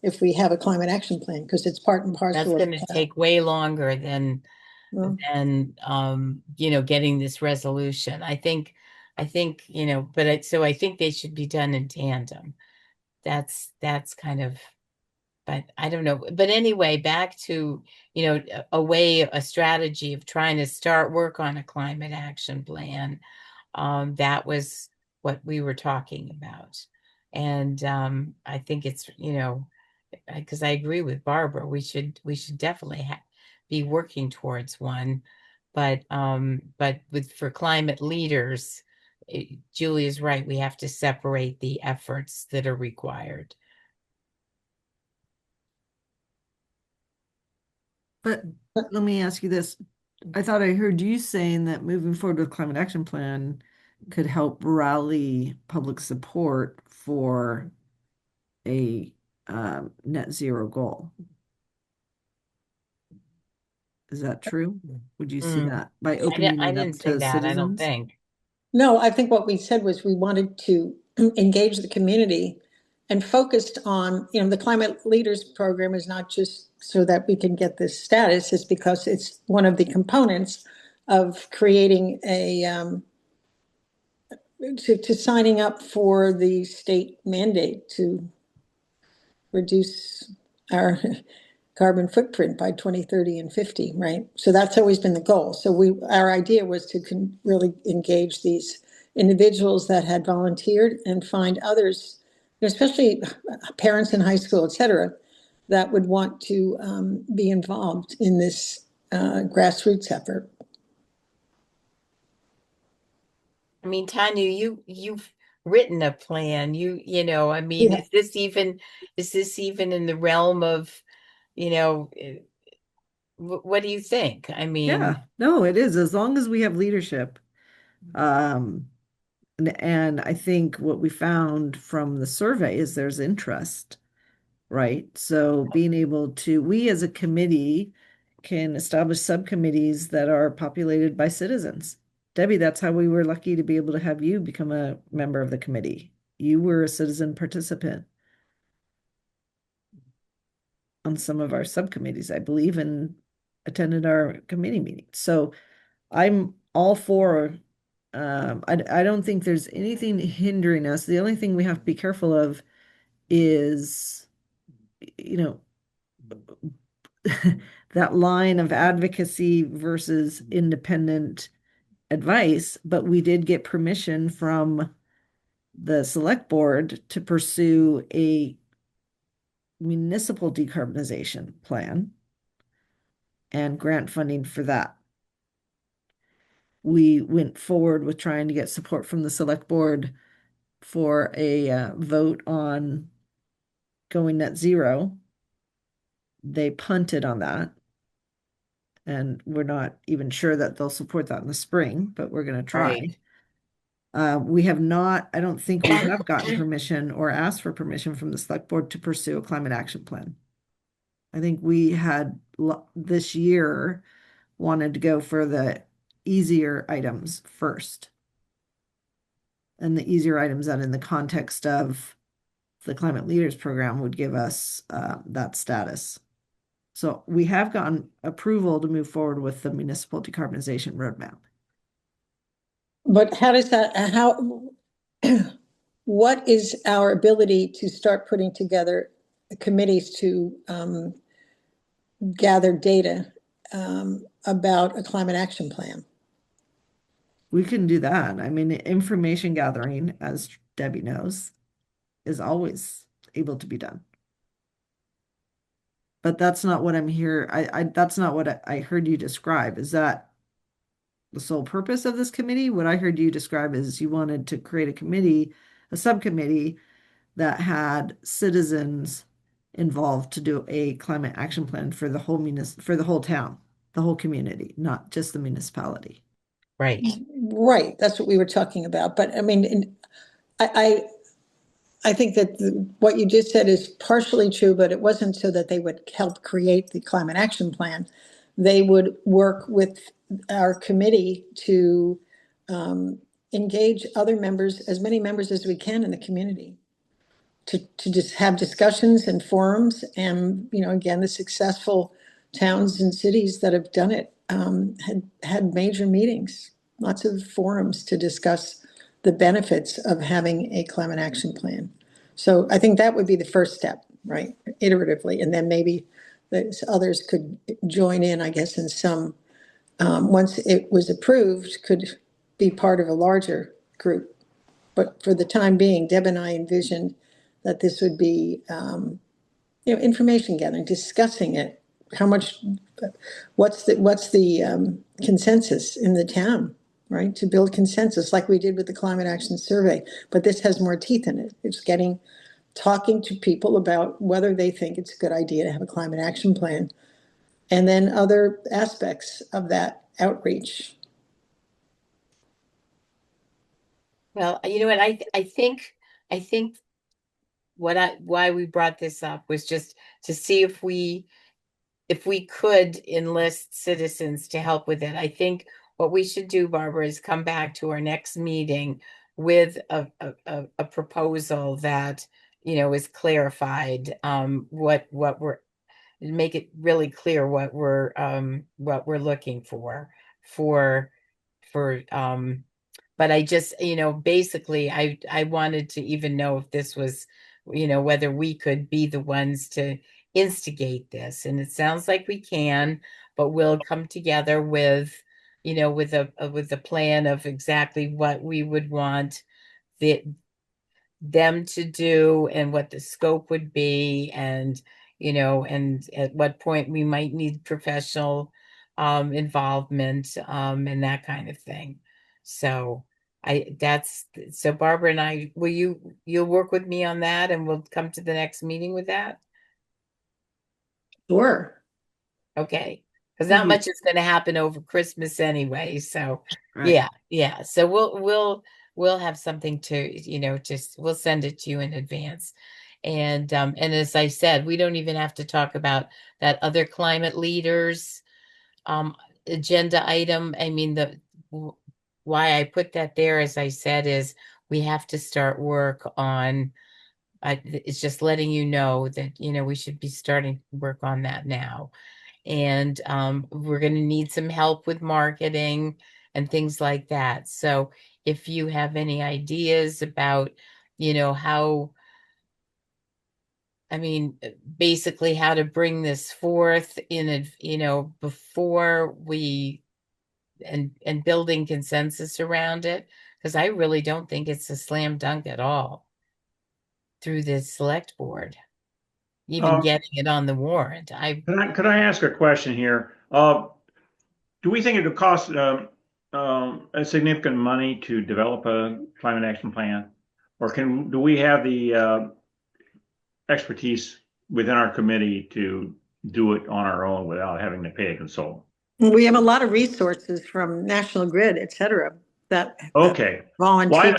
if we have a climate action plan, because it's part and That's parcel of. going to take way longer than Well, getting this resolution. I think, so I think they should be done in tandem. That's kind of, but I don't know. But anyway, back to, a strategy of trying to start work on a climate action plan. That was what we were talking about. And I think it's, because I agree with Barbara, we should definitely be working towards one. But for climate leaders, Julia's right, we have to separate the efforts that are required. But let me ask you this. I thought I heard you saying that moving forward with climate action plan could help rally public support for a net zero goal. Is that true? Would you see that by opening I it up didn't say to that, I don't citizens? think. No, I think what we said was we wanted to engage the community and focused on, the Climate Leaders Program is not just so that we can get this status, it's because it's one of the components of creating to signing up for the state mandate to reduce our carbon footprint by 2030 and 50, right? So that's always been the goal. So our idea was to really engage these individuals that had volunteered and find others, especially parents in high school, et cetera, that would want to be involved in this grassroots effort. I mean, Tanya, you've written a plan. I mean, Yeah. is this even in the realm of, what do you think? I mean, Yeah, no, it is, as long as we have leadership. And I think what we found from the survey is there's interest, right? So being able to, we as a committee can establish subcommittees that are populated by citizens. Debbie, that's how we were lucky to be able to have you become a member of the committee. You were a citizen participant on some of our subcommittees, I believe, and attended our committee meetings. So I'm all for, I don't think there's anything hindering us. The only thing we have to be careful of is, that line of advocacy versus independent advice, but we did get permission from the select board to pursue a municipal decarbonization plan and grant funding for that. We went forward with trying to get support from the select board for a vote on going net zero. They punted on that. And we're not even sure that they'll support that in the spring, but we're going to try. Right. We have not, I don't think we have gotten permission or asked for permission from the select board to pursue a climate action plan. I think we had this year wanted to go for the easier items first. And the easier items that in the context of the Climate Leaders Program would give us that status. So we have gotten approval to move forward with the municipal decarbonization roadmap. But how does that, what is our ability to start putting together committees to gather data about a climate action plan? We can do that. I mean, information gathering, as Debbie knows, is always able to be done. But that's not what I'm here. That's not what I heard you describe. Is that the sole purpose of this committee? What I heard you describe is you wanted to create a committee, a subcommittee that had citizens involved to do a climate action plan for the for the whole town, the whole community, not just the municipality. Right. Right, that's what we were talking about. But I mean, I think that what you just said is partially true, but it wasn't so that they would help create the climate action plan. They would work with our committee to engage other members, as many members as we can in the community, to just have discussions and forums. And, you know, again, the successful towns and cities that have done it had major meetings, lots of forums to discuss the benefits of having a climate action plan. So I think that would be the first step, right? Iteratively, and then maybe others could join in, I guess, in some, once it was approved, could be part of a larger group. But for the time being, Deb and I envisioned that this would be, you know, information gathering, discussing it. How much, what's the consensus in the town, right? To build consensus like we did with the climate action survey, but this has more teeth in it. It's talking to people about whether they think it's a good idea to have a climate action plan. And then other aspects of that outreach. Well, you know what, I think why we brought this up was just to see if we could enlist citizens to help with it. I think what we should do, Barbara, is come back to our next meeting with a proposal that, you know, is clarified, what we're, make it really clear what we're looking for, but I just, you know, basically I wanted to even know if this was, you know, whether we could be the ones to instigate this. And it sounds like we can, but we'll come together with, you know, with a plan of exactly what we would want them to do and what the scope would be, and, you know, and at what point we might need professional involvement, and that kind of thing. So so Barbara and I, you'll work with me on that, and we'll come to the next meeting with that? Sure. Okay, because not Mhm. much is going to happen over Christmas anyway. So Right. yeah. So we'll have something to, you know, just we'll send it to you in advance. And as I said, we don't even have to talk about that other climate leaders agenda item. I mean, why I put that there, as I said, is we have to start work on. It's just letting you know that, you know, we should be starting work on that now. And we're going to need some help with marketing and things like that. So if you have any ideas about, you know, how, I mean, basically how to bring this forth in a, you know, before we, and building consensus around it, because I really don't think it's a slam dunk at all through this select board, even getting it on the warrant. Could I ask a question here? Do we think it would cost a significant money to develop a climate action plan? Or do we have the expertise within our committee to do it on our own without having to pay a consultant? We have a lot of resources from National Grid, et cetera, that Okay. volunteer.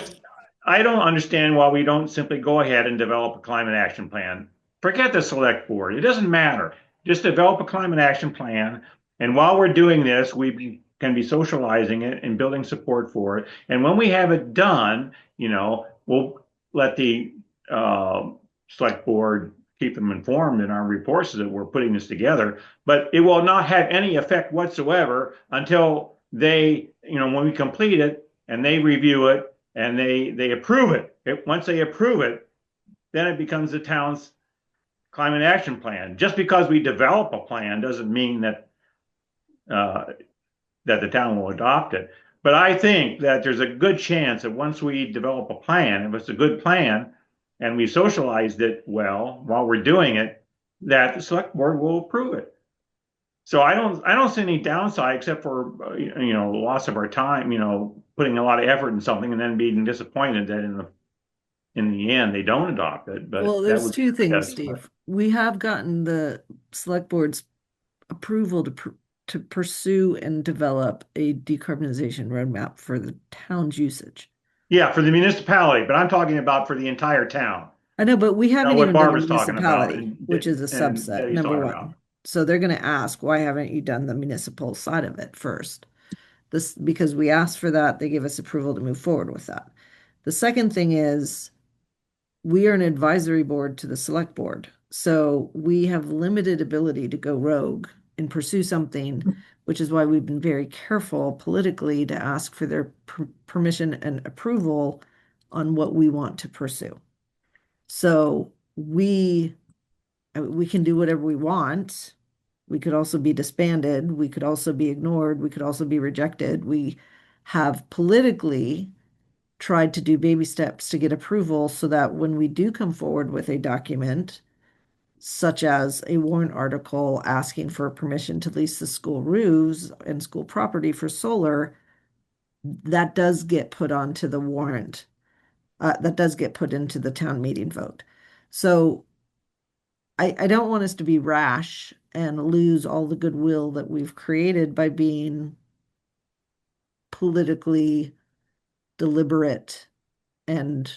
I don't understand why we don't simply go ahead and develop a climate action plan. Forget the select board. It doesn't matter. Just develop a climate action plan. And while we're doing this, we can be socializing it and building support for it. And when we have it done, you know, we'll let the select board keep them informed in our reports that we're putting this together. But it will not have any effect whatsoever until they, you know, when we complete it and they review it and they approve it. Once they approve it, then it becomes the town's climate action plan. Just because we develop a plan doesn't mean that that the town will adopt it. But I think that there's a good chance that once we develop a plan, if it's a good plan, and we socialized it well while we're doing it, that the select board will approve it. So I don't see any downside except for loss of our time, putting a lot of effort in something and then being disappointed that in the end they don't adopt it. But Well, that there's would two things, that's- Steve. We have gotten the select board's approval to pursue and develop a decarbonization roadmap for the town's usage. Yeah, for the municipality, but I'm talking about for the entire town. I know, but we haven't what even done the Barbara's talking about municipality, and- which is a and subset, Debbie's number talking one. about. So they're going to ask, why haven't you done the municipal side of it first? This, because we asked for that, they gave us approval to move forward with that. The second thing is we are an advisory board to the select board. So we have limited ability to go rogue and pursue something, which is why we've been very careful politically to ask for their permission and approval on what we want to pursue. So we can do whatever we want. We could also be disbanded. We could also be ignored. We could also be rejected. We have politically tried to do baby steps to get approval so that when we do come forward with a document, such as a warrant article asking for permission to lease the school roofs and school property for solar, that does get put onto the warrant. That does get put into the town meeting vote. So I don't want us to be rash and lose all the goodwill that we've created by being politically deliberate and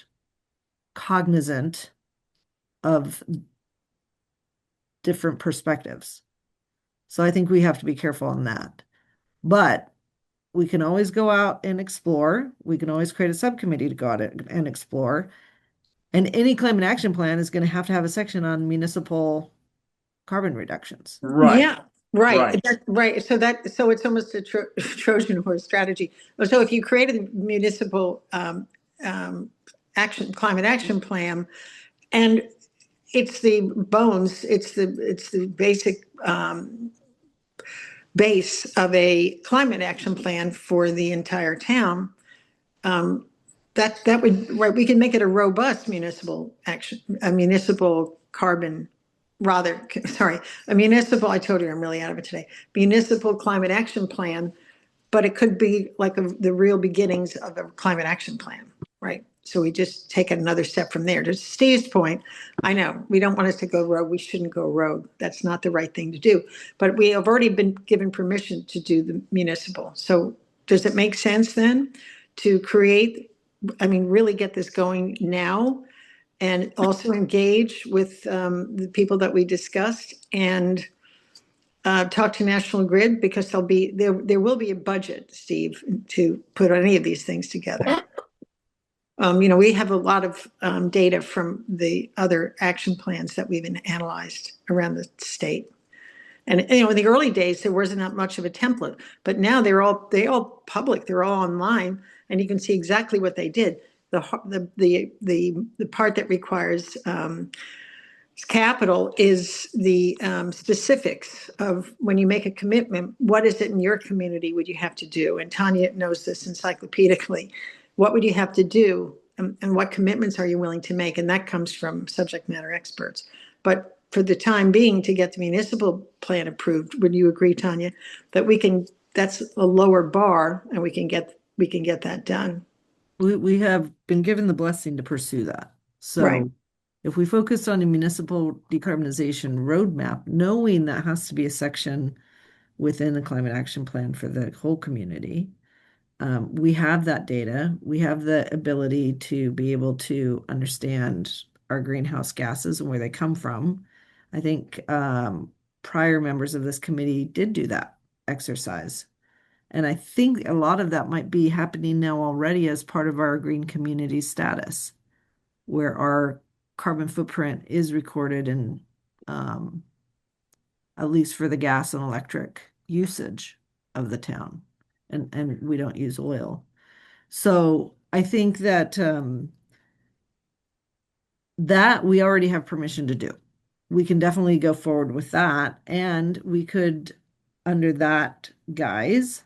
cognizant of different perspectives. So I think we have to be careful on that. But we can always go out and explore. We can always create a subcommittee to go out and explore. And any climate action plan is going to have a section on municipal carbon reductions. Right. Yeah, right, Right. right. So it's almost a Trojan horse strategy. So if you created a municipal climate action plan, and it's the bones, it's the basic base of a climate action plan for the entire town. That would, right, we can make it a robust municipal action, a municipal carbon, rather, sorry, a municipal, I told you I'm really out of it today, municipal climate action plan, but it could be like the real beginnings of a climate action plan, right? So we just take it another step from there. To Steve's point, I know, we don't want us to go rogue, we shouldn't go rogue. That's not the right thing to do. But we have already been given permission to do the municipal. So does it make sense then to create, really get this going now and also engage with the people that we discussed and talk to National Grid, because there will be a budget, Steve, to put any of these things together. We have a lot of data from the other action plans that we've analyzed around the state. And in the early days, there wasn't that much of a template, but now they're all public, they're all online, and you can see exactly what they did. The part that requires capital is the specifics of when you make a commitment, what is it in your community would you have to do? And Tanya knows this encyclopedically. What would you have to do, and what commitments are you willing to make? And that comes from subject matter experts. But for the time being, to get the municipal plan approved, would you agree, Tanya, that that's a lower bar and we can get that done? We have been given the blessing to pursue that. So Right. if we focus on a municipal decarbonization roadmap, knowing that has to be a section within the climate action plan for the whole community, we have that data. We have the ability to be able to understand our greenhouse gases and where they come from. I think prior members of this committee did do that exercise. And I think a lot of that might be happening now already as part of our green community status, where our carbon footprint is recorded in, at least for the gas and electric usage of the town. And we don't use oil. So I think that that we already have permission to do. We can definitely go forward with that, and we could, under that guise,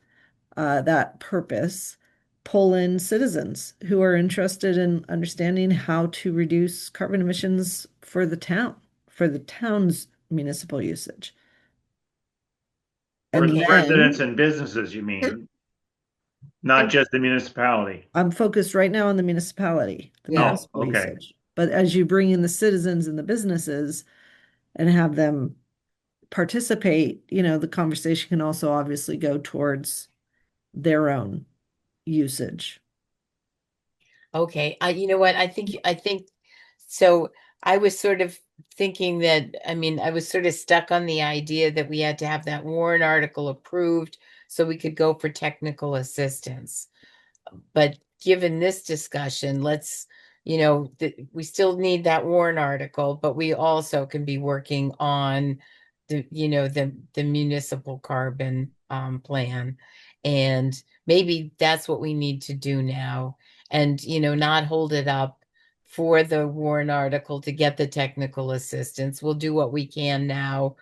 that purpose, pull in citizens who are interested in understanding how to reduce carbon emissions for the town, for the town's municipal usage. For And the Okay. residents then and businesses, you mean, not just the municipality. I'm focused right now on the municipality, the Yeah. municipal Oh, okay. usage. But as you bring in the citizens and the businesses and have them participate, the conversation can also obviously go towards their own usage. Okay, you know what, I think, so I was sort of thinking that, I mean, I was sort of stuck on the idea that we had to have that warrant article approved so we could go for technical assistance. But given this discussion, let's, we still need that warrant article, but we also can be working on the municipal carbon plan. And maybe that's what we need to do now. And, not hold it up for the warrant article to get the technical assistance. We'll do what we can now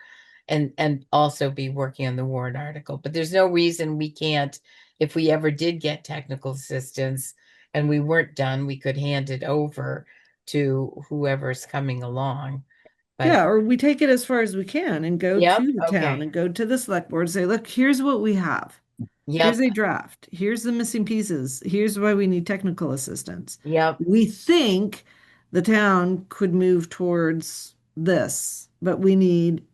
and also be working on the warrant article. But there's no reason we can't, if we ever did get technical assistance and we weren't done, we could hand it over to whoever's coming along. But Yeah, or we take it as far as we can and go yep, to the town okay. and go to the select board and say, look, here's what we have. Here's Yep, a draft. Here's the missing pieces. Here's why we need technical assistance. yep, We think the town could move towards this, but we need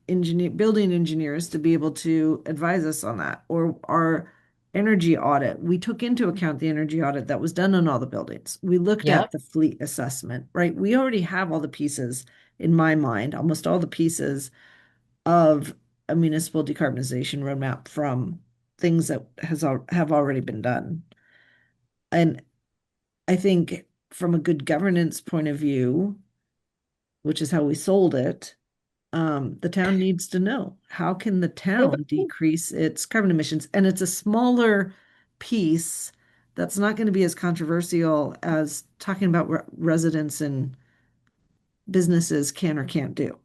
building engineers to be able to advise us on that. Or our energy audit. We took into account the energy audit that was done on all the buildings. We looked yep, at the fleet assessment, right? We already have all the pieces in my mind, almost all the pieces of a municipal decarbonization roadmap from things that have already been done. And I think from a good governance point of view, which is how we sold it, the town needs to know, how can the town decrease its carbon emissions? And it's a smaller piece that's not going to be as controversial as talking about what residents and businesses can or can't do,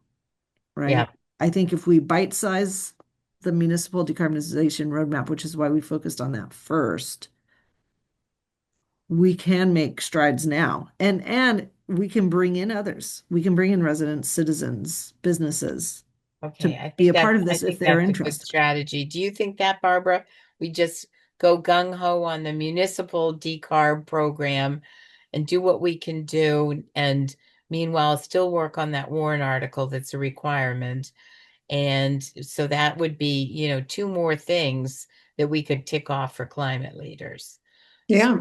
right? yep. I think if we bite size the municipal decarbonization roadmap, which is why we focused on that first, we can make strides now. And we can bring in others. We can bring in residents, citizens, businesses Okay, to I be a think part that's, of I this if think they're that's a good interested. strategy. Do you think that, Barbara? We just go gung ho on the municipal decarb program and do what we can do, and meanwhile still work on that warrant article that's a requirement. And so that would be, two more things that we could tick off for climate leaders. Yeah,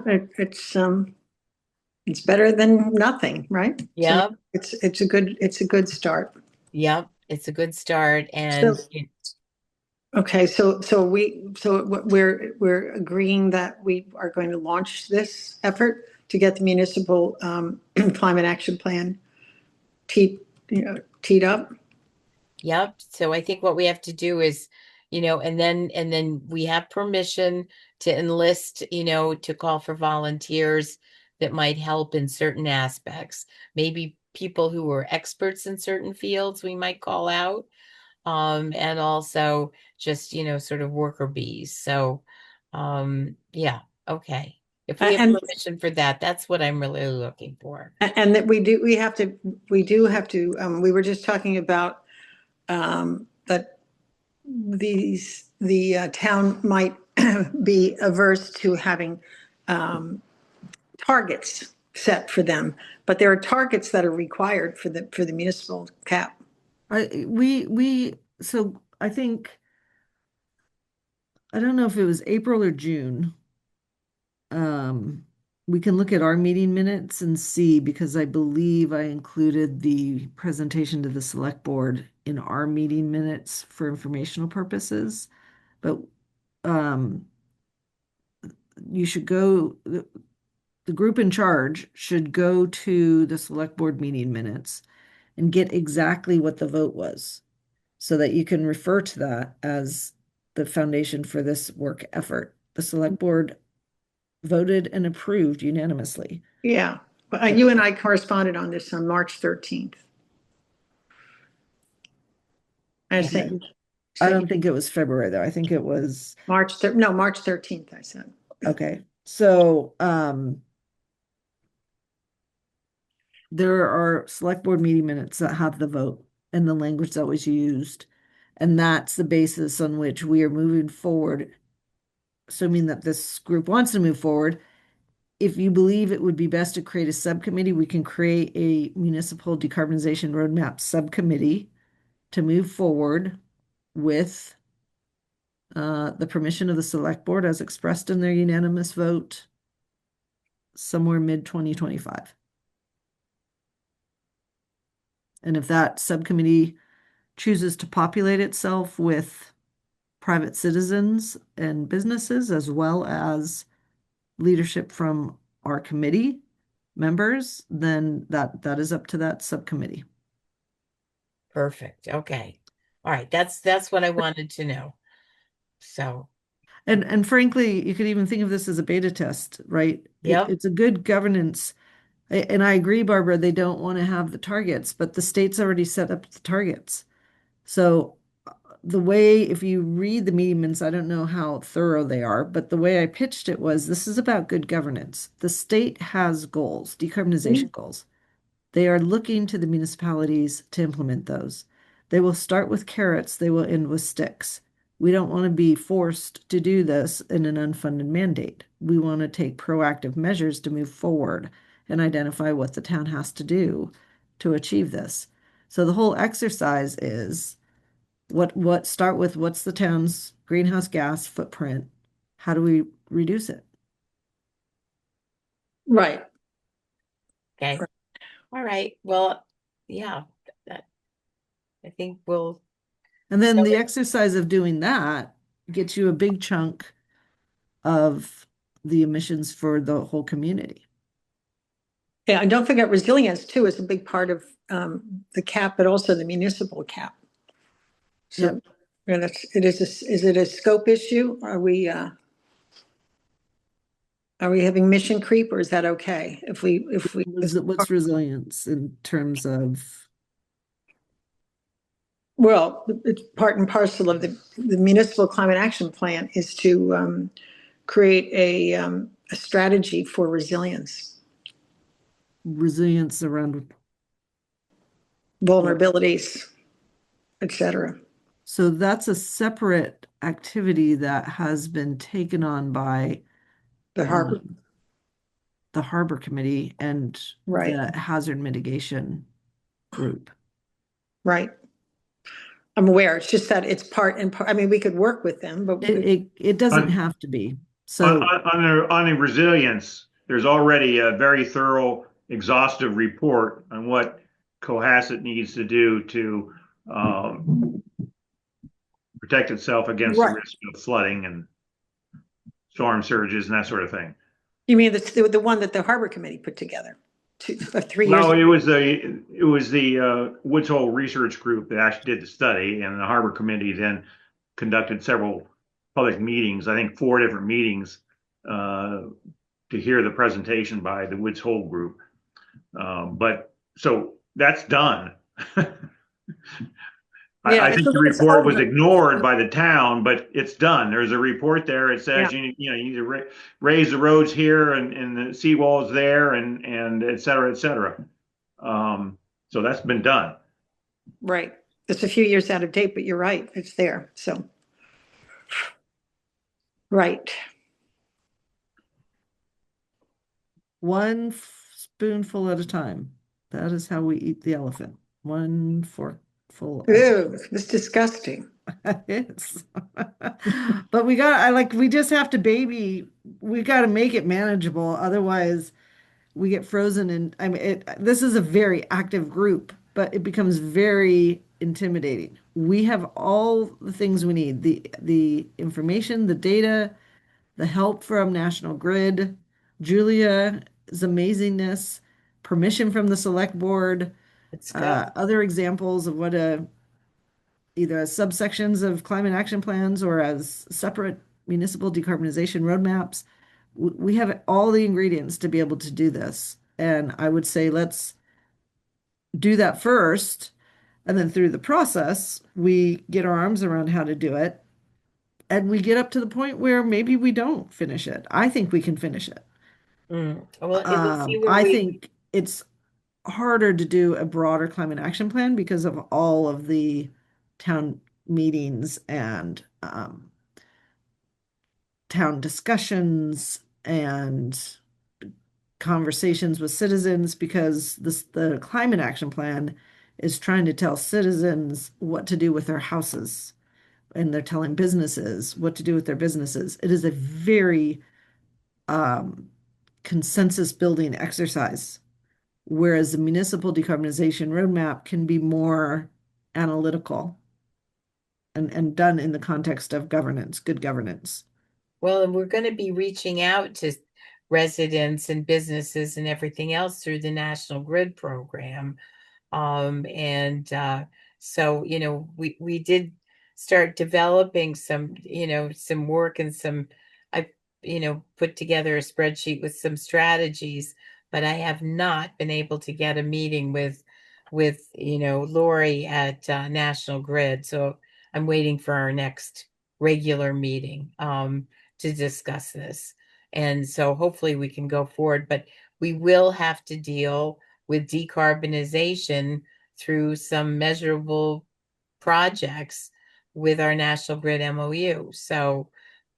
it's better than nothing, right? So Yep, it's a good start. yep, it's a good start. So, And okay, we're agreeing that we are going to launch this effort to get the municipal climate action plan teed up. yep. So I think what we have to do is, and then we have permission to enlist, to call for volunteers that might help in certain aspects. Maybe people who are experts in certain fields we might call out. And also just, sort of worker bees. So, yeah, okay. If we have And permission for that, that's what I'm really looking for. and that we do have to, we were just talking about that the town might be averse to having targets set for them, but there are targets that are required for the municipal cap. So I think, I don't know if it was April or June. We can look at our meeting minutes and see, because I believe I included the presentation to the select board in our meeting minutes for informational purposes. But you should go, the group in charge should go to the select board meeting minutes and get exactly what the vote was, so that you can refer to that as the foundation for this work effort. The select board voted and approved unanimously. Yeah, but you and I corresponded on this on March 13th. I Okay. sent I don't think it was February though. I think it was, March 13th, I said. okay. So, there are select board meeting minutes that have the vote and the language that was used. And that's the basis on which we are moving forward, assuming that this group wants to move forward. If you believe it would be best to create a subcommittee, we can create a municipal decarbonization roadmap subcommittee to move forward with the permission of the select board as expressed in their unanimous vote somewhere mid-2025. And if that subcommittee chooses to populate itself with private citizens and businesses, as well as leadership from our committee members, then that is up to that subcommittee. Perfect. Okay. All right. That's what I wanted to know. So, And frankly, you could even think of this as a beta test, right? Yep. It's a good governance. And I agree, Barbara, they don't want to have the targets, but the state's already set up the targets. So the way, if you read the meeting minutes, I don't know how thorough they are, but the way I pitched it was this is about good governance. The state has goals, decarbonization goals. They are looking to the municipalities to implement those. They will start with carrots, they will end with sticks. We don't want to be forced to do this in an unfunded mandate. We want to take proactive measures to move forward and identify what the town has to do to achieve this. So the whole exercise is start with what's the town's greenhouse gas footprint? How do we reduce it? Right. Okay. All right. Well, yeah, I think we'll, And then So the it- exercise of doing that gets you a big chunk of the emissions for the whole community. Yeah, and don't forget resilience too is a big part of the cap, but also the municipal cap. So, and is it a scope issue? Are we having mission creep, or is that okay if we What's resilience in terms of, well, it's part and parcel of the municipal climate action plan is to create a strategy for resilience, resilience around? vulnerabilities, et cetera. So that's a separate activity that has been taken on by The harbor, the Harbor Committee and Right. the Hazard Mitigation Group. right. I'm aware. It's just that it's part and part. I mean, we could work with them, but It doesn't On- have to be. So On the resilience, there's already a very thorough, exhaustive report on what Cohasset needs to do to protect itself against the Right. risk of flooding and storm surges and that sort of thing. you mean the one that the harbor committee put together 3 years No, ago? it was the Woods Hole Research Group that actually did the study, and the Harbor Committee then conducted several public meetings, I think 4 different meetings, to hear the presentation by the Woods Hole Group. But so that's done. Yeah, I think it's the a- it's report was over. ignored by the town, but it's done. There's a report there. It says, you know, you need to raise the roads here and the seawalls there and et cetera, et cetera. So that's been done. Right. It's a few years out of date, but you're right. It's there. So, right. one spoonful at a time. That is how we eat the elephant. One forkful. Ew, it's disgusting. It's but we just have to we got to make it manageable. Otherwise we get frozen and I mean this is a very active group, but it becomes very intimidating. We have all the things we need, the information, the data, the help from National Grid, Julia's amazingness, permission from the select board, let's go. other examples of what either as subsections of climate action plans or as separate municipal decarbonization roadmaps. we have all the ingredients to be able to do this. And I would say let's do that first. And then through the process, we get our arms around how to do it. And we get up to the point where maybe we don't finish it. I think we can finish it. Well, we'll see where I we, think it's harder to do a broader climate action plan because of all of the town meetings and town discussions and conversations with citizens, because the climate action plan is trying to tell citizens what to do with their houses, and they're telling businesses what to do with their businesses. It is a very consensus building exercise, whereas the municipal decarbonization roadmap can be more analytical and done in the context of governance, good governance. well, and we're going to be reaching out to residents and businesses and everything else through the National Grid program. And so, we did start developing some, some work and I, put together a spreadsheet with some strategies, but I have not been able to get a meeting with, Lori at National Grid. So I'm waiting for our next regular meeting to discuss this. And so hopefully we can go forward, but we will have to deal with decarbonization through some measurable projects with our National Grid MOU. So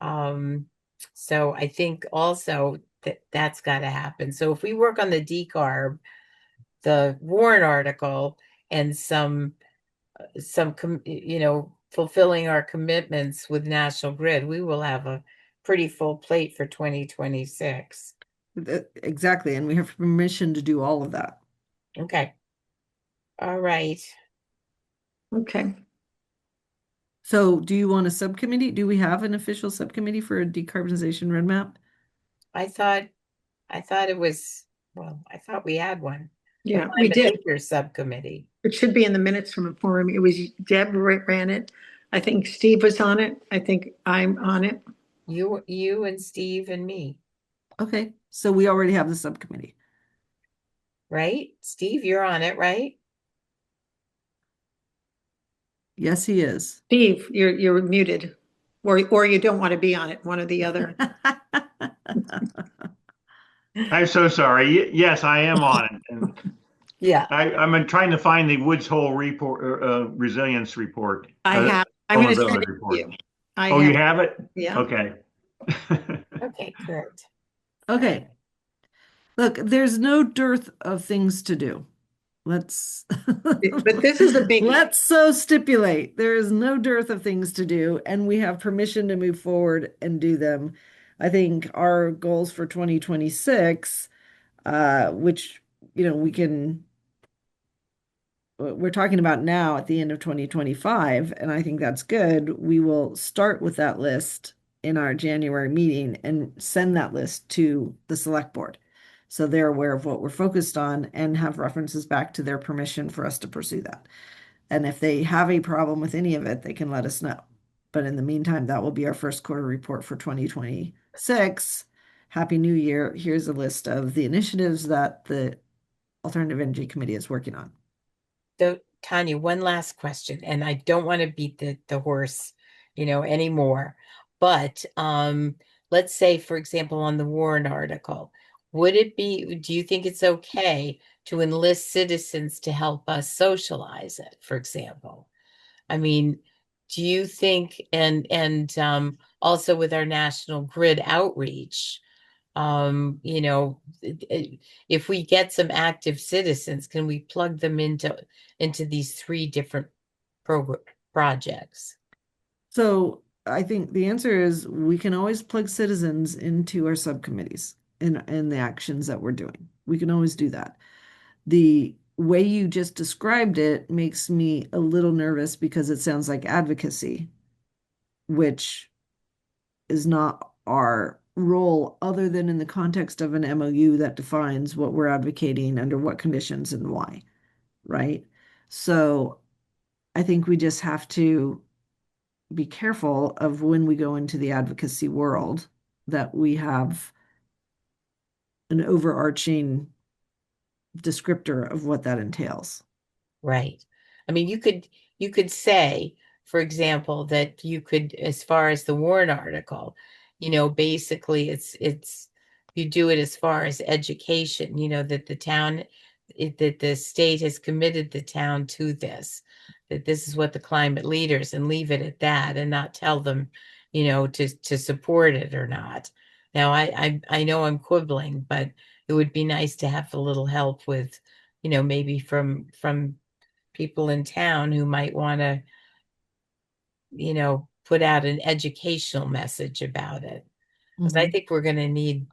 I think also that's got to happen. So if we work on the decarb, the warrant article, and fulfilling our commitments with National Grid, we will have a pretty full plate for 2026. Exactly. And we have permission to do all of that. Okay. All right. Okay. So do you want a subcommittee? Do we have an official subcommittee for a decarbonization roadmap? I thought it was, I thought we had one. Yeah, The we Climate did. Acres Subcommittee. It should be in the minutes from a forum. It was Deb ran it. I think Steve was on it. I think I'm on it. You and Steve and me, Okay, so we already have the subcommittee. right? Steve, you're on it, right? Yes, he is. Steve, you're muted, or you don't want to be on it, one or the other. I'm so sorry. Yes, I am on it. And Yeah. I'm trying to find the Woods Hole report, resilience report. I have. I'm going to send vulnerability it report. to you. I Oh, you have. have it? Yeah. Okay. Okay, good. Okay. Look, there's no dearth of things to do. Let's But this is a big. let's so stipulate there is no dearth of things to do, and we have permission to move forward and do them. I think our goals for 2026, which we're talking about now at the end of 2025, and I think that's good. We will start with that list in our January meeting and send that list to the select board, so they're aware of what we're focused on and have references back to their permission for us to pursue that. And if they have a problem with any of it, they can let us know. But in the meantime, that will be our first quarter report for 2026. Happy New Year. Here's a list of the initiatives that the Alternative Energy Committee is working on. So Tanya, one last question, and I don't want to beat the horse, anymore. But let's say, for example, on the warrant article, do you think it's okay to enlist citizens to help us socialize it, for example? I mean, do you think, and also with our National Grid outreach, if we get some active citizens, can we plug them into these 3 different projects? So I think the answer is we can always plug citizens into our subcommittees in the actions that we're doing. We can always do that. The way you just described it makes me a little nervous because it sounds like advocacy, which is not our role other than in the context of an MOU that defines what we're advocating under what conditions and why, right? So I think we just have to be careful of when we go into the advocacy world that we have an overarching descriptor of what that entails. Right. I mean, you could say, for example, that you could, as far as the warrant article, basically it's you do it as far as education, that the town that the state has committed the town to this, that this is what the climate leaders, and leave it at that and not tell them, to support it or not. Now I know I'm quibbling, but it would be nice to have a little help with, maybe from people in town who might want to, put out an educational message about it. Because I think we're going to need,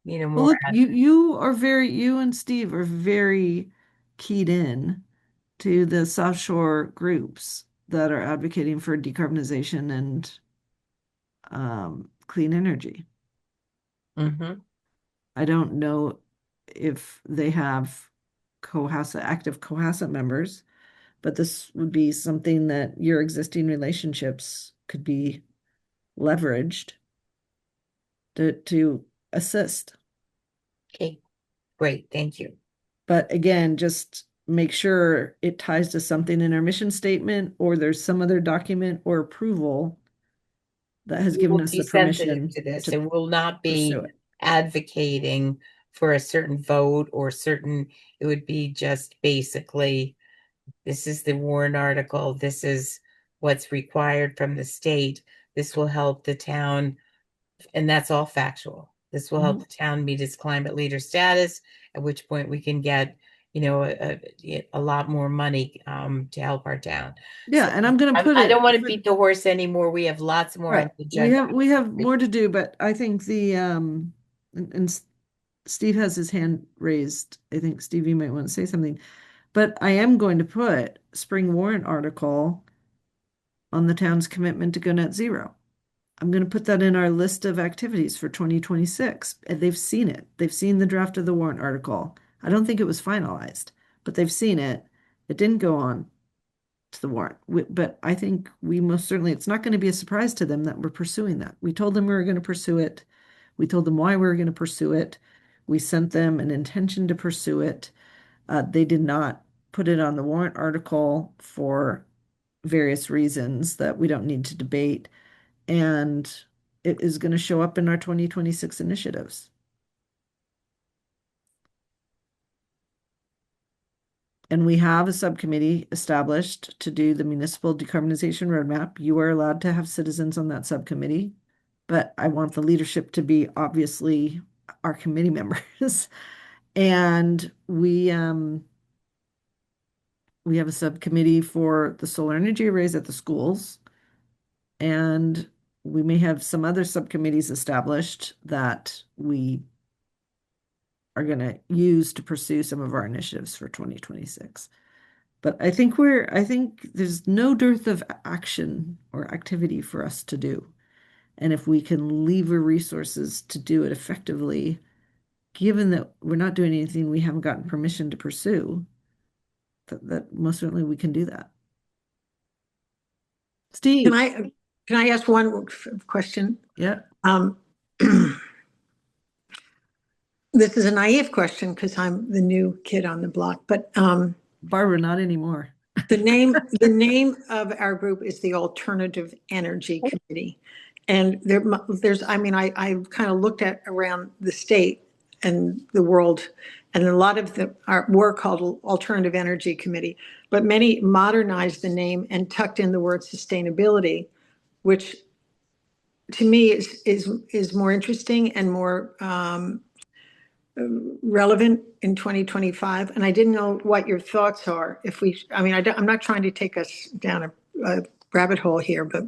Well, more. look, you and Steve are very keyed in to the South Shore groups that are advocating for decarbonization and clean energy. Mhm. I don't know if they have active Cohasset members, but this would be something that your existing relationships could be leveraged to assist. Okay, great, thank you. But again, just make sure it ties to something in our mission statement, or there's some other document or approval that has We given will us be the sensitive permission to this to and will not pursue be it. advocating for a certain vote or certain, it would be just basically, this is the warrant article, this is what's required from the state, this will help the town, and that's all factual. This will help Mhm. the town meet its climate leader status, at which point we can get, a lot more money to help our town. Yeah, So and I'm going to put I it don't want to for- beat the horse anymore. We have lots more on right. the We agenda. have more to do, but I think and Steve has his hand raised. I think Steve, you might want to say something. But I am going to put spring warrant article on the town's commitment to go net zero. I'm going to put that in our list of activities for 2026. And they've seen it. They've seen the draft of the warrant article. I don't think it was finalized, but they've seen it. It didn't go on to the warrant. But I think we most certainly, it's not going to be a surprise to them that we're pursuing that. We told them we were going to pursue it. We told them why we were going to pursue it. We sent them an intention to pursue it. They did not put it on the warrant article for various reasons that we don't need to debate. And it is going to show up in our 2026 initiatives. And we have a subcommittee established to do the municipal decarbonization roadmap. You are allowed to have citizens on that subcommittee, but I want the leadership to be obviously our committee members. And we have a subcommittee for the solar energy arrays at the schools. And we may have some other subcommittees established that we are going to use to pursue some of our initiatives for 2026. But I think there's no dearth of action or activity for us to do. And if we can lever resources to do it effectively, given that we're not doing anything we haven't gotten permission to pursue, that most certainly we can do that. Steve. Can I ask one question? Yeah. This is a naive question because I'm the new kid on the block, but Barbara, not anymore. the name of our group is the Alternative Energy Committee. And I kind of looked at around the state and the world, and a lot of our work called Alternative Energy Committee, but many modernized the name and tucked in the word sustainability, which to me is more interesting and more relevant in 2025. And I didn't know what your thoughts are. I'm not trying to take us down a rabbit hole here, but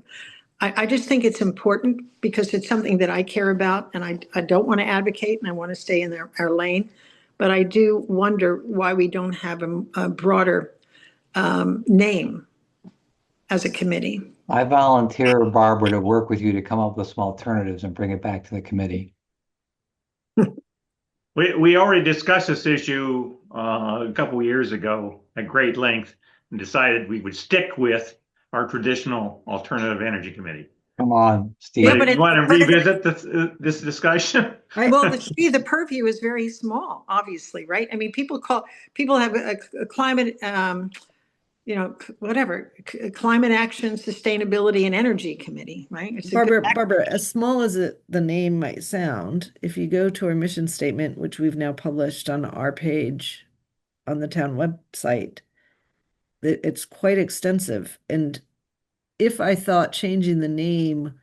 I just think it's important because it's something that I care about, and I don't want to advocate, and I want to stay in our lane. But I do wonder why we don't have a broader name as a committee. I volunteer, Barbara, to work with you to come up with some alternatives and bring it back to the committee. We already discussed this issue a couple of years ago at great length and decided we would stick with our traditional Alternative Energy Committee. Come on, Yeah, Steve. but You want to but revisit this discussion? well, the purview is very small, obviously, right? I mean, people have a climate, whatever, climate action, sustainability, and energy committee, right? It's a good Barbara, as small as the name might sound, if you go to our mission statement, which we've now published on our page on the town website, it's quite extensive. And if I thought changing the name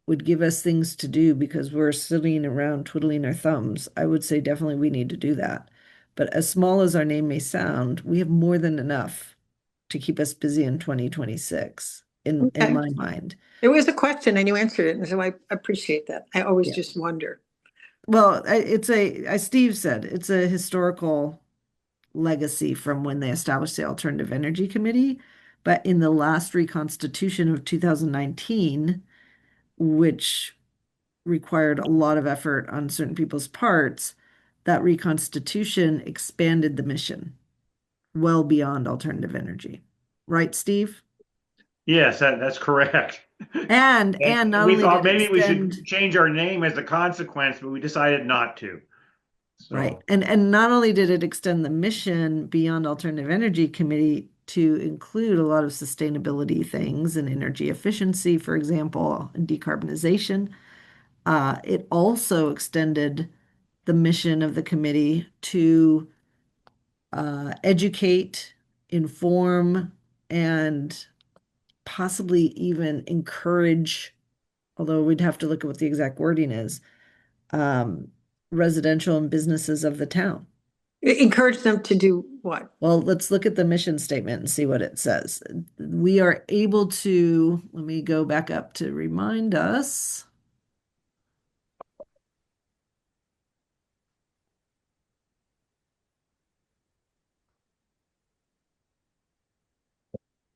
would give us things to do because we're sitting around twiddling our thumbs, I would say definitely we need to do that. But as small as our name may sound, we have more than enough to keep us busy in 2026, in Okay. my mind. It was a question and you answered it, and so I appreciate that. I always Yeah. just wonder. Well, as Steve said, it's a historical legacy from when they established the Alternative Energy Committee. But in the last reconstitution of 2019, which required a lot of effort on certain people's parts, that reconstitution expanded the mission well beyond alternative energy. Right, Steve? Yes, that's correct. And not we only thought did it maybe we extend, should change our name as a consequence, but we decided not to. So, right, and not only did it extend the mission beyond Alternative Energy Committee to include a lot of sustainability things and energy efficiency, for example, and decarbonization, it also extended the mission of the committee to educate, inform, and possibly even encourage, although we'd have to look at what the exact wording is, residential and businesses of the town. Encourage them to do what? Well, let's look at the mission statement and see what it says. We are able to, let me go back up to remind us.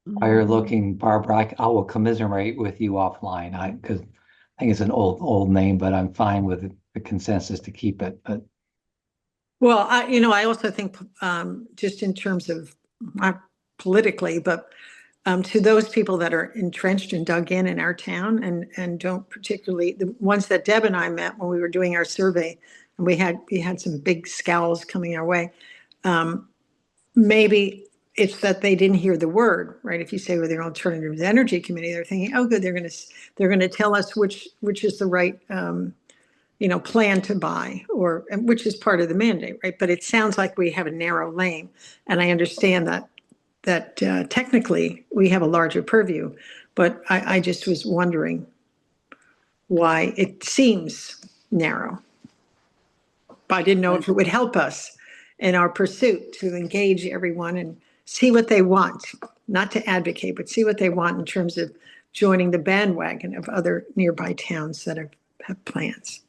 While you're looking, Barbara, I will commiserate with you offline. Because I think it's an old name, but I'm fine with the consensus to keep it. But Well, I also think, just in terms of, not politically, but to those people that are entrenched and dug in our town and don't particularly, the ones that Deb and I met when we were doing our survey, and we had some big scowls coming our way. Maybe it's that they didn't hear the word, right? If you say with their Alternative Energy Committee, they're thinking, oh, good, they're going to tell us which is the right, plan to buy, and which is part of the mandate, right? But it sounds like we have a narrow lane, and I understand that technically we have a larger purview, but I just was wondering why it seems narrow. But I didn't know if it would help us in our pursuit to engage everyone and see what they want, not to advocate, but see what they want in terms of joining the bandwagon of other nearby towns that have plans.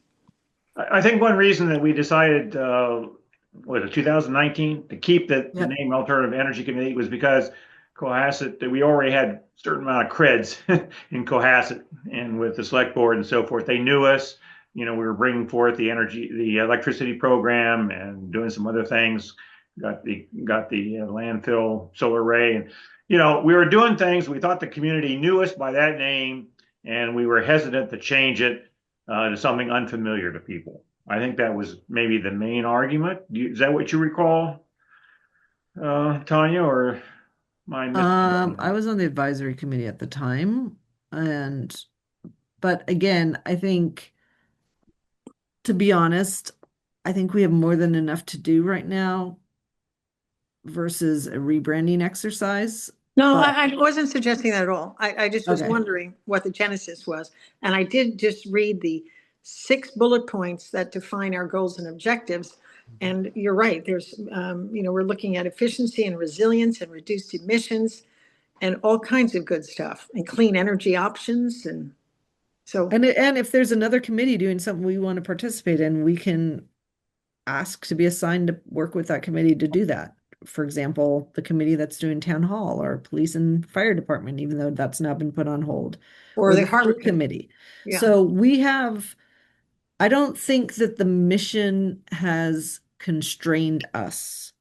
I think one reason that we decided, was it 2019, to keep the name Alternative Energy Committee was because Cohasset, that we already had a certain amount of creds in Cohasset and with the select board and so forth. They knew us. We were bringing forth the electricity program and doing some other things. Got the landfill solar array, and we were doing things. We thought the community knew us by that name, and we were hesitant to change it to something unfamiliar to people. I think that was maybe the main argument. Is that what you recall, Tanya, or mine? I was on the advisory committee at the time, but again, I think, to be honest, I think we have more than enough to do right now versus a rebranding exercise. No, But- I wasn't suggesting that at all. I just was Okay. wondering what the genesis was. And I did just read the 6 bullet points that define our goals and objectives. And you're right, there's, we're looking at efficiency and resilience and reduced emissions and all kinds of good stuff, and clean energy options. And so, And if there's another committee doing something we want to participate in, we can ask to be assigned to work with that committee to do that. For example, the committee that's doing town hall or police and fire department, even though that's now been put on hold, or the school harbor committee. Yeah. So I don't think that the mission has constrained us.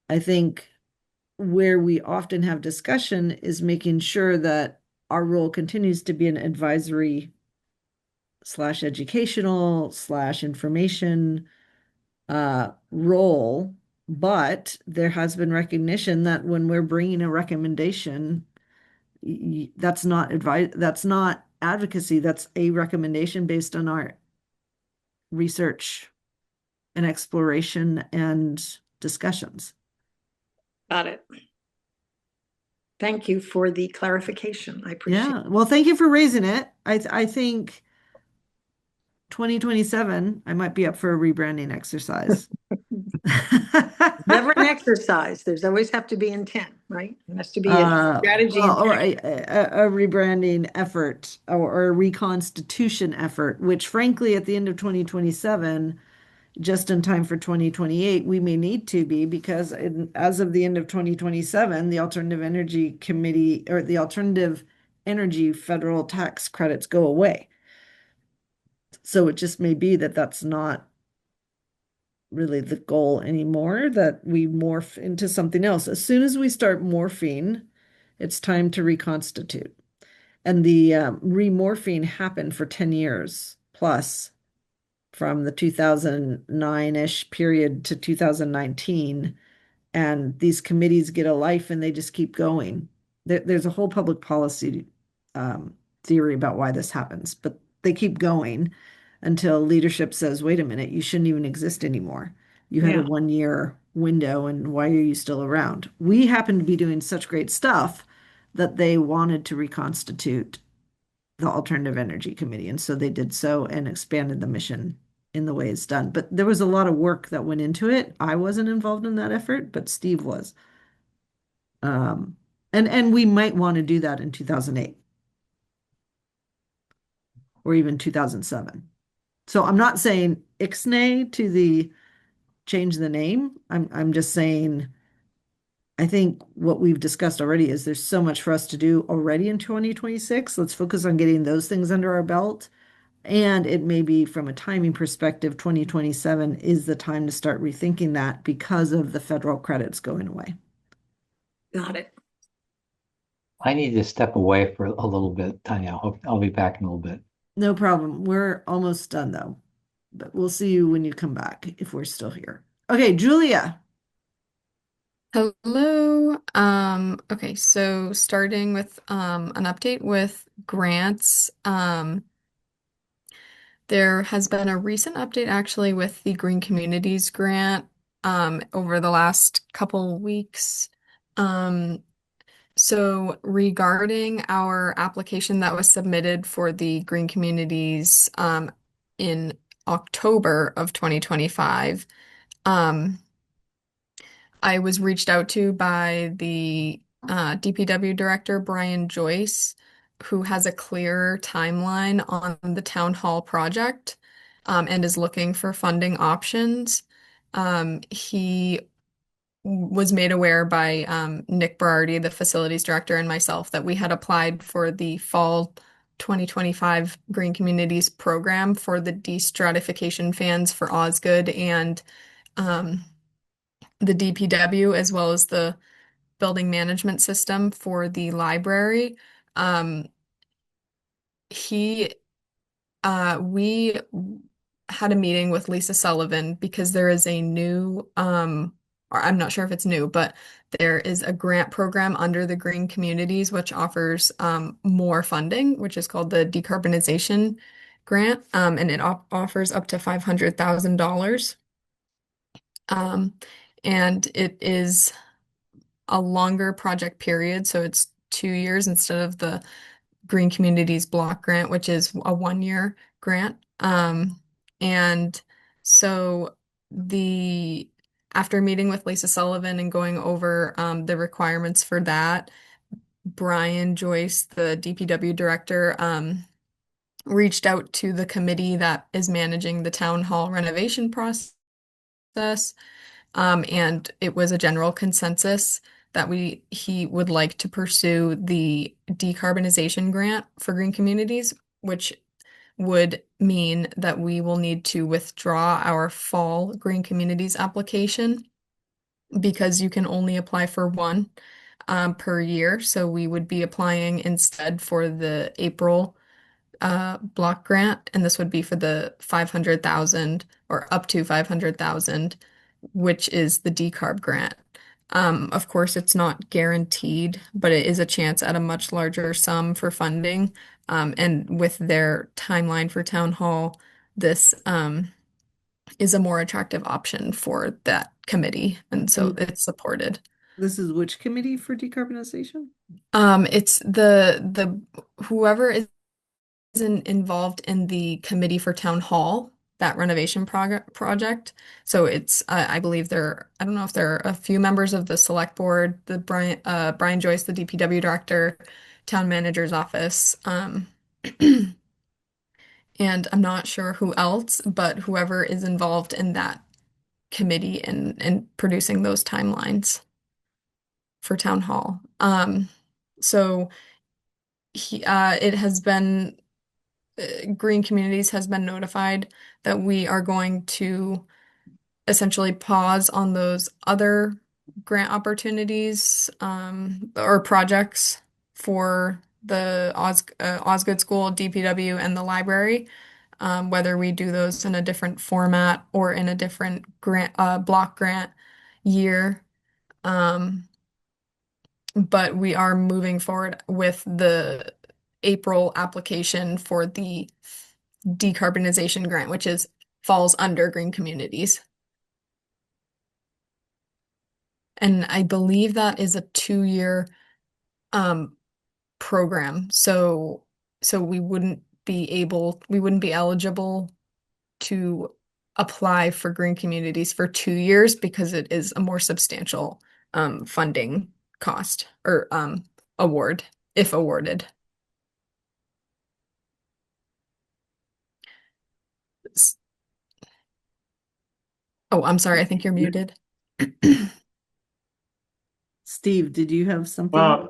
I think where we often have discussion is making sure that our role continues to be an advisory / educational / information role, but there has been recognition that when we're bringing a recommendation, that's not advice, that's not advocacy, that's a recommendation based on our research and exploration and discussions. Got it. Thank you for the clarification. I appreciate Yeah, well, thank you for raising it. I think 2027, I might be up for a rebranding exercise. Never an exercise. There's always have to be intent, right? It has to be a strategy. Well, and or tactic. a rebranding effort or a reconstitution effort, which frankly, at the end of 2027, just in time for 2028, we may need to be because as of the end of 2027, the Alternative Energy Committee or the Alternative Energy federal tax credits go away. So it just may be that that's not really the goal anymore, that we morph into something else. As soon as we start morphing, it's time to reconstitute. And the remorphing happened for 10 years plus from the 2009-ish period to 2019. And these committees get a life and they just keep going. There's a whole public policy theory about why this happens, but they keep going until leadership says, wait a minute, you shouldn't even exist anymore. You had a Yeah. 1-year window, and why are you still around? We happen to be doing such great stuff that they wanted to reconstitute the Alternative Energy Committee. And so they did so and expanded the mission in the way it's done. But there was a lot of work that went into it. I wasn't involved in that effort, but Steve was. And we might want to do that in 2008 or even 2007. So I'm not saying ixnay to the change the name. I'm just saying I think what we've discussed already is there's so much for us to do already in 2026. Let's focus on getting those things under our belt. And it may be from a timing perspective, 2027 is the time to start rethinking that because of the federal credits going away. Got it. I need to step away for a little bit, Tanya. I'll be back in a little bit. No problem. We're almost done though, but we'll see you when you come back if we're still here. Okay, Julia. Hello. Okay, so starting with an update with grants. There has been a recent update actually with the Green Communities grant over the last couple weeks. So regarding our application that was submitted for the Green Communities in October of 2025, I was reached out to by the DPW director, Brian Joyce, who has a clearer timeline on the town hall project and is looking for funding options. He was made aware by Nick Berardi, the facilities director, and myself that we had applied for the fall 2025 Green Communities program for the destratification fans for Osgood and the DPW, as well as the building management system for the library. We had a meeting with Lisa Sullivan because there is a new, or I'm not sure if it's new, but there is a grant program under the Green Communities which offers more funding, which is called the Decarbonization Grant, and it offers up to $500,000. And it is a longer project period, so it's 2 years instead of the Green Communities Block Grant, which is a 1-year grant. And so after meeting with Lisa Sullivan and going over the requirements for that, Brian Joyce, the DPW director, reached out to the committee that is managing the town hall renovation process. And it was a general consensus that he would like to pursue the decarbonization grant for Green Communities, which would mean that we will need to withdraw our fall Green Communities application because you can only apply for one. per year. So we would be applying instead for the April block grant, and this would be for the 500,000 or up to 500,000, which is the decarb grant. Of course, it's not guaranteed, but it is a chance at a much larger sum for funding. And with their timeline for town hall, this is a more attractive option for that committee, and so it's supported. This is which committee for decarbonization? It's the whoever is involved in the committee for town hall, that renovation project. So it's I believe I don't know if there are a few members of the select board, the Brian Joyce, the DPW director, town manager's office, and I'm not sure who else, but whoever is involved in that committee and producing those timelines for town hall. So it has been Green Communities has been notified that we are going to essentially pause on those other grant opportunities or projects for the Osgood School, DPW, and the library. Whether we do those in a different format or in a different grant block grant year. But we are moving forward with the April application for the decarbonization grant, which falls under Green Communities. And I believe that is a 2-year program. So we wouldn't be eligible to apply for Green Communities for 2 years because it is a more substantial funding cost or award if awarded. Oh, I'm sorry. I think you're muted. Steve, did you have something?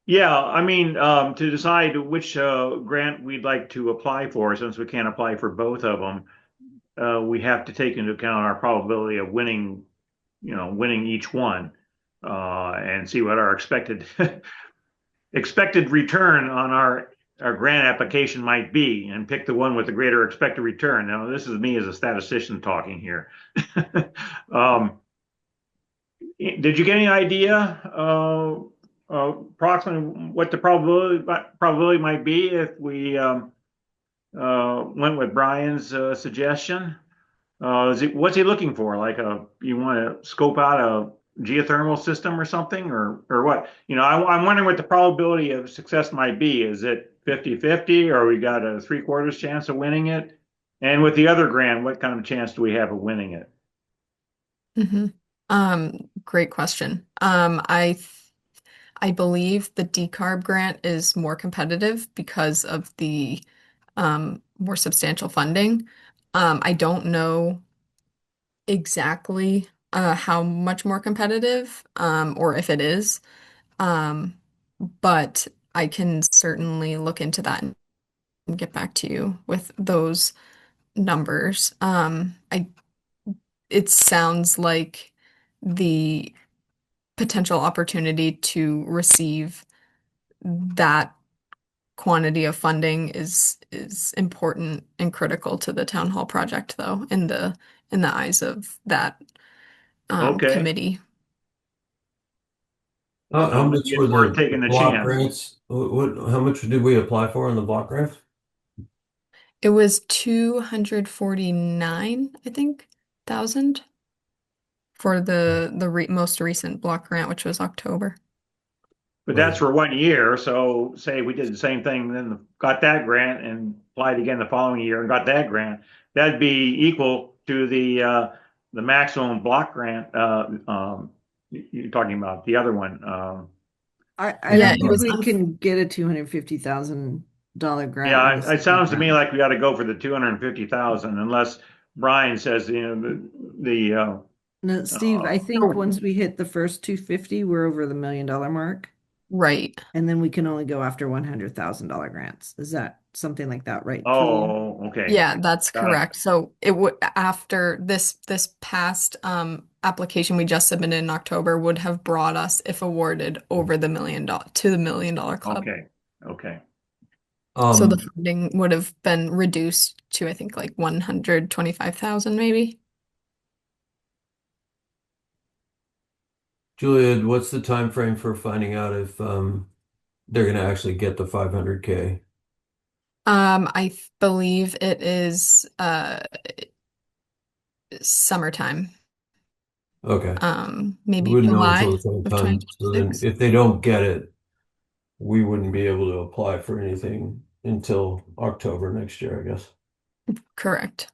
Yeah, I mean, to decide which grant we'd like to apply for, since we can't apply for both of them, we have to take into account our probability of winning each one, and see what our expected return on our grant application might be, and pick the one with the greater expected return. Now, this is me as a statistician talking here. Did you get any idea approximately what the probability might be if we went with Brian's suggestion? What's he looking for? Like you want to scope out a geothermal system or something, or what? I'm wondering what the probability of success might be. Is it 50-50, or we got a 3/4 chance of winning it? And with the other grant, what kind of chance do we have of winning it? Great question. I believe the decarb grant is more competitive because of the more substantial funding. I don't know exactly how much more competitive or if it is, but I can certainly look into that and get back to you with those numbers. It sounds like the potential opportunity to receive that quantity of funding is important and critical to the town hall project, though, in the eyes of that Okay. committee. How much It's were worth the taking the block chance. grants? How much did we apply for in the block grant? It was 249, I think, thousand for the most recent block grant, which was October. But that's for 1 year. So say we did the same thing, then got that grant and applied again the following year and got that grant. That'd be equal to the maximum block grant. You're talking about the other one. I Yeah, don't it was think we can get a $250,000 grant. Yeah, with a it sounds to state me grant. like we got to go for the 250,000, unless Brian says No, Steve, I think once we hit the first 250, we're over the $1 million mark. Right. And then we can only go after $100,000 grants. Is that something like that, right, Julia? Oh, okay. Yeah, that's Got it. correct. So it would, after this past application we just submitted in October would have brought us, if awarded, over the $1 million club. Okay, okay. So the Um, funding would have been reduced to, I think, like 125,000 maybe. Julia, what's the time frame for finding out if they're gonna actually get the 500K? Believe it is summertime. Okay. We Maybe wouldn't know July until the same of time. So then 2026. if they don't get it, we wouldn't be able to apply for anything until October next year, I guess. Correct.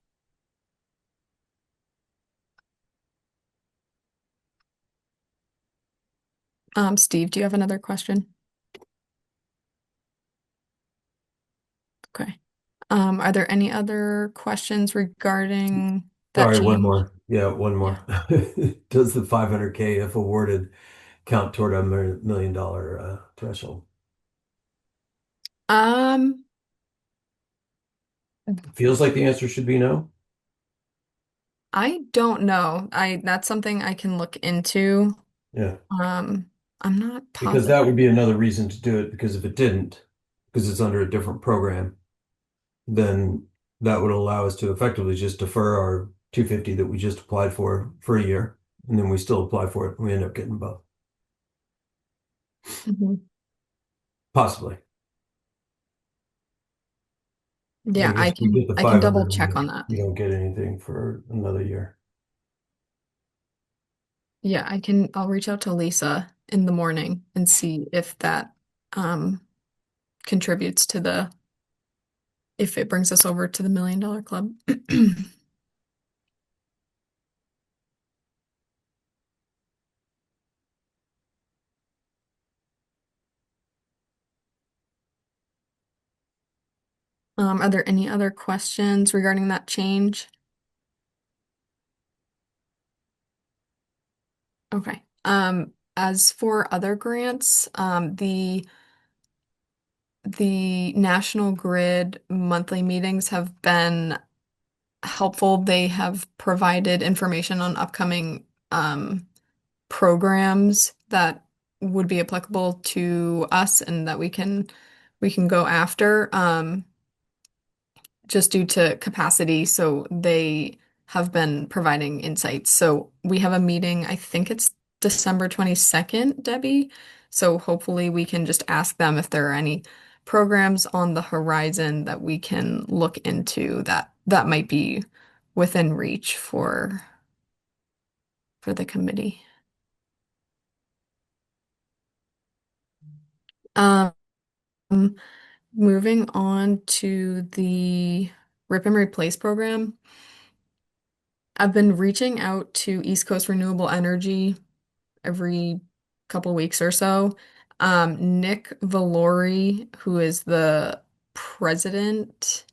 Steve, do you have another question? Okay. Are there any other questions regarding that Sorry, one change? more. Yeah, one more. Does the 500K, if awarded, count toward a million dollar threshold? Um, Feels like the answer should be no. I don't know. That's something I can look into. Yeah, I'm not because positive. that would be another reason to do it. Because if it didn't, because it's under a different program, then that would allow us to effectively just defer our 250 that we just applied for a year, and then we still apply for it, and we end up getting both. Mhm. Possibly. But I Yeah, guess we get the I can double 500, check on that. you don't get anything for another year. Yeah, I'll reach out to Lisa in the morning and see if that um contributes to if it brings us over to the $1 million club. Are there any other questions regarding that change? Okay. As for other grants, the National Grid monthly meetings have been helpful. They have provided information on upcoming programs that would be applicable to us and that we can go after. Just due to capacity. So they have been providing insights. So we have a meeting, I think it's December 22nd, Debbie. So hopefully we can just ask them if there are any programs on the horizon that we can look into that might be within reach for the committee. Um, Moving on to the Rip and Replace program. I've been reaching out to East Coast Renewable Energy every couple weeks or so. Nick Valori, who is the president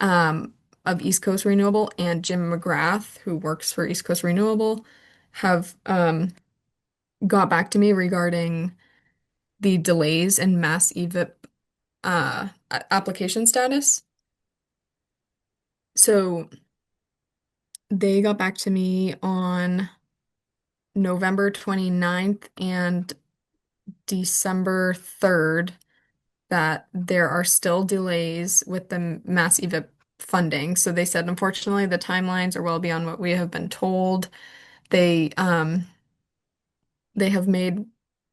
um, of East Coast Renewable, and Jim McGrath, who works for East Coast Renewable, have got back to me regarding the delays in Mass EVIP application status. So they got back to me on November 29th and December 3rd that there are still delays with the Mass EVIP funding. So they said, unfortunately, the timelines are well beyond what we have been told. They have made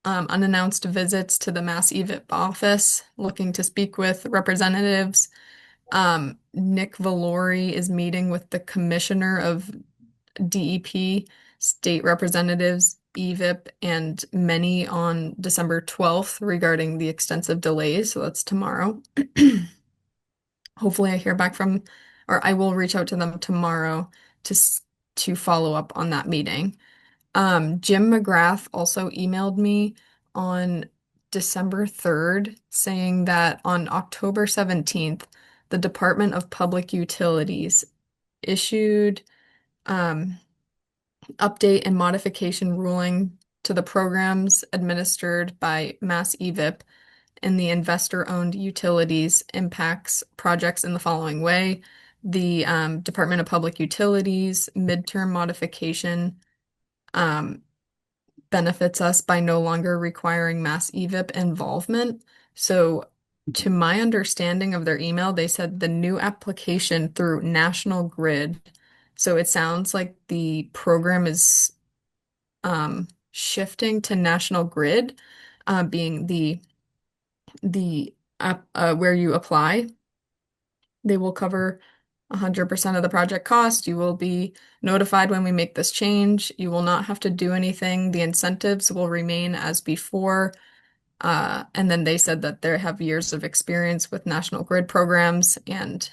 unannounced visits to the Mass EVIP office looking to speak with representatives. Nick Valori is meeting with the commissioner of DEP, state representatives, EVIP, and many on December 12th regarding the extensive delays. So that's tomorrow. Hopefully I hear back from, or I will reach out to them tomorrow to follow up on that meeting. Jim McGrath also emailed me on December 3rd saying that on October 17th, the Department of Public Utilities issued update and modification ruling to the programs administered by Mass EVIP and the investor-owned utilities impacts projects in the following way. The Department of Public Utilities midterm modification benefits us by no longer requiring Mass EVIP involvement. So to my understanding of their email, they said the new application through National Grid. So it sounds like the program is shifting to National Grid, being the app where you apply. They will cover 100% of the project cost. You will be notified when we make this change. You will not have to do anything. The incentives will remain as before. And then they said that they have years of experience with National Grid programs, and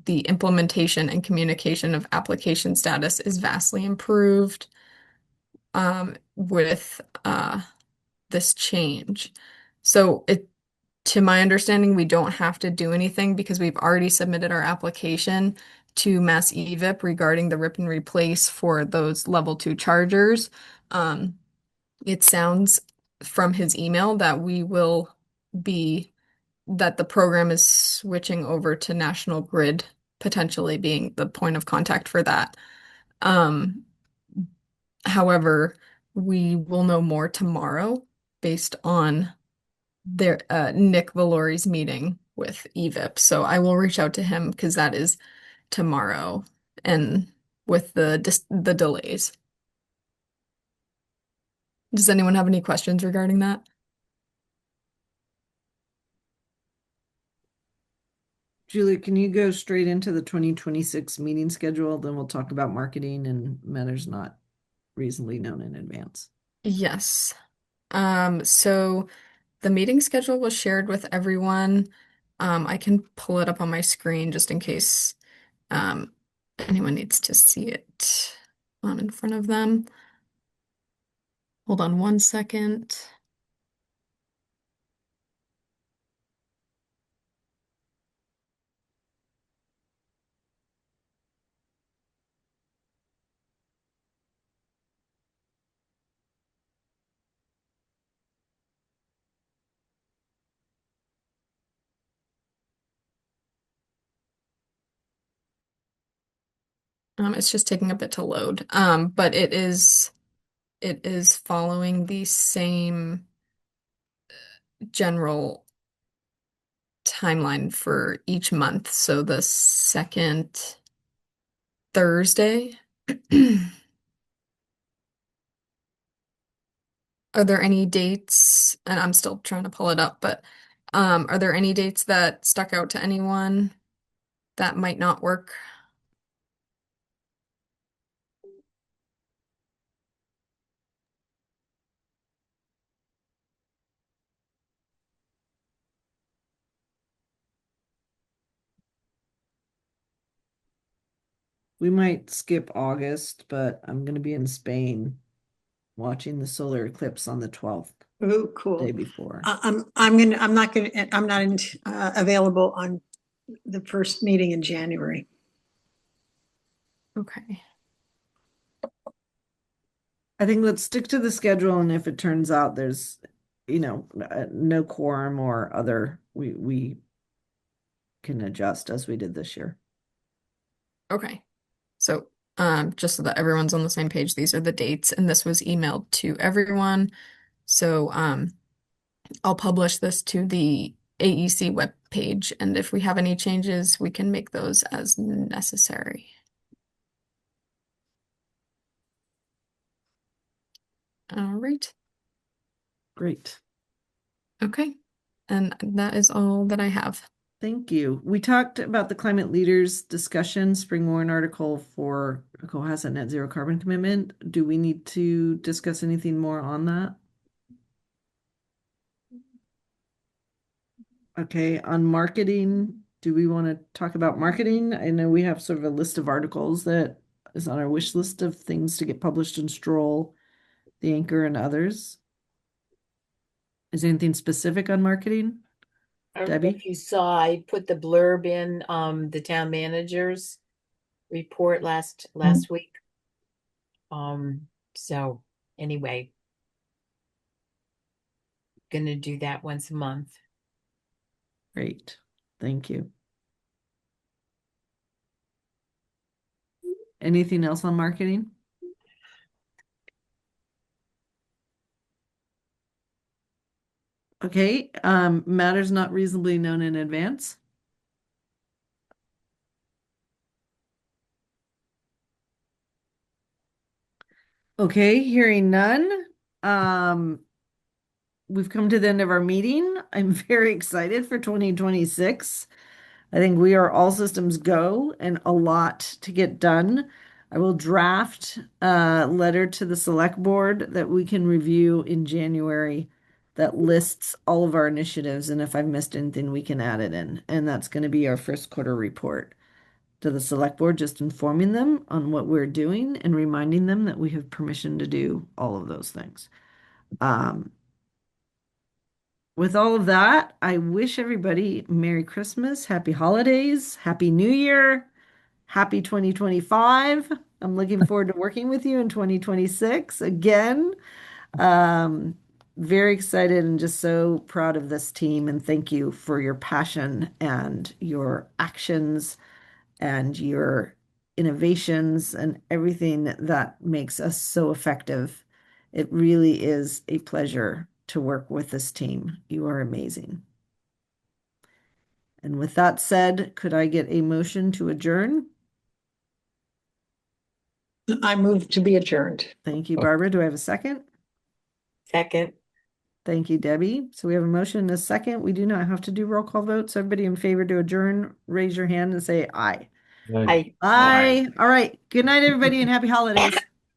the implementation and communication of application status is vastly improved with this change. So to my understanding, we don't have to do anything because we've already submitted our application to Mass EVIP regarding the rip and replace for those level 2 chargers. It sounds from his email that that the program is switching over to National Grid, potentially being the point of contact for that. However, we will know more tomorrow based on their Nick Valori's meeting with EVIP. So I will reach out to him because that is tomorrow, and with the delays. Does anyone have any questions regarding that? Julie, can you go straight into the 2026 meeting schedule? Then we'll talk about marketing and matters not reasonably known in advance. Yes. So the meeting schedule was shared with everyone. I can pull it up on my screen just in case anyone needs to see it in front of them. Hold on 1 second. It's just taking a bit to load. But it is following the same general timeline for each month. So the second Thursday. Are there any dates? And I'm still trying to pull it up, but are there any dates that stuck out to anyone that might not work? We might skip August, but I'm going to be in Spain watching the solar eclipse on the 12th, Oh, day cool. before. I'm not available on the first meeting in January. Okay. I think let's stick to the schedule, and if it turns out there's, no quorum or other, we can adjust as we did this year. Okay. So, just so that everyone's on the same page, these are the dates, and this was emailed to everyone. So, I'll publish this to the AEC webpage, and if we have any changes, we can make those as necessary. All right. Great. Okay. And that is all that I have. Thank you. We talked about the climate leaders discussion, spring warrant article for Cohasset net zero carbon commitment. Do we need to discuss anything more on that? Okay, on marketing, do we want to talk about marketing? I know we have sort of a list of articles that is on our wish list of things to get published in Stroll, The Anchor, and others. Is there anything specific on marketing? I don't know Debbie? if you saw, I put the blurb in the town manager's report last week. So anyway, going to do that once a month. Great. Thank you. Anything else on marketing? Okay, matters not reasonably known in advance. Okay, hearing none. We've come to the end of our meeting. I'm very excited for 2026. I think we are all systems go and a lot to get done. I will draft a letter to the select board that we can review in January that lists all of our initiatives. And if I've missed anything, we can add it in. And that's going to be our first quarter report to the select board, just informing them on what we're doing and reminding them that we have permission to do all of those things. With all of that, I wish everybody Merry Christmas, Happy Holidays, Happy New Year, Happy 2025. I'm looking forward to working with you in 2026 again. Very excited and just so proud of this team. And thank you for your passion and your actions and your innovations and everything that makes us so effective. It really is a pleasure to work with this team. You are amazing. And with that said, could I get a motion to adjourn? I move to be adjourned. Thank you, Barbara. Do I have a second? Second. Thank you, Debbie. So we have a motion and a second. We do not have to do roll call votes. Everybody in favor to adjourn, raise your hand and say aye. Aye. Aye. All right. Good night, everybody, and happy holidays.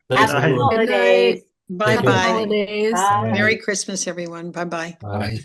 Thanks, Happy everyone. holidays. Bye Happy bye. holidays. Bye. Merry Christmas, everyone. Bye bye. Bye.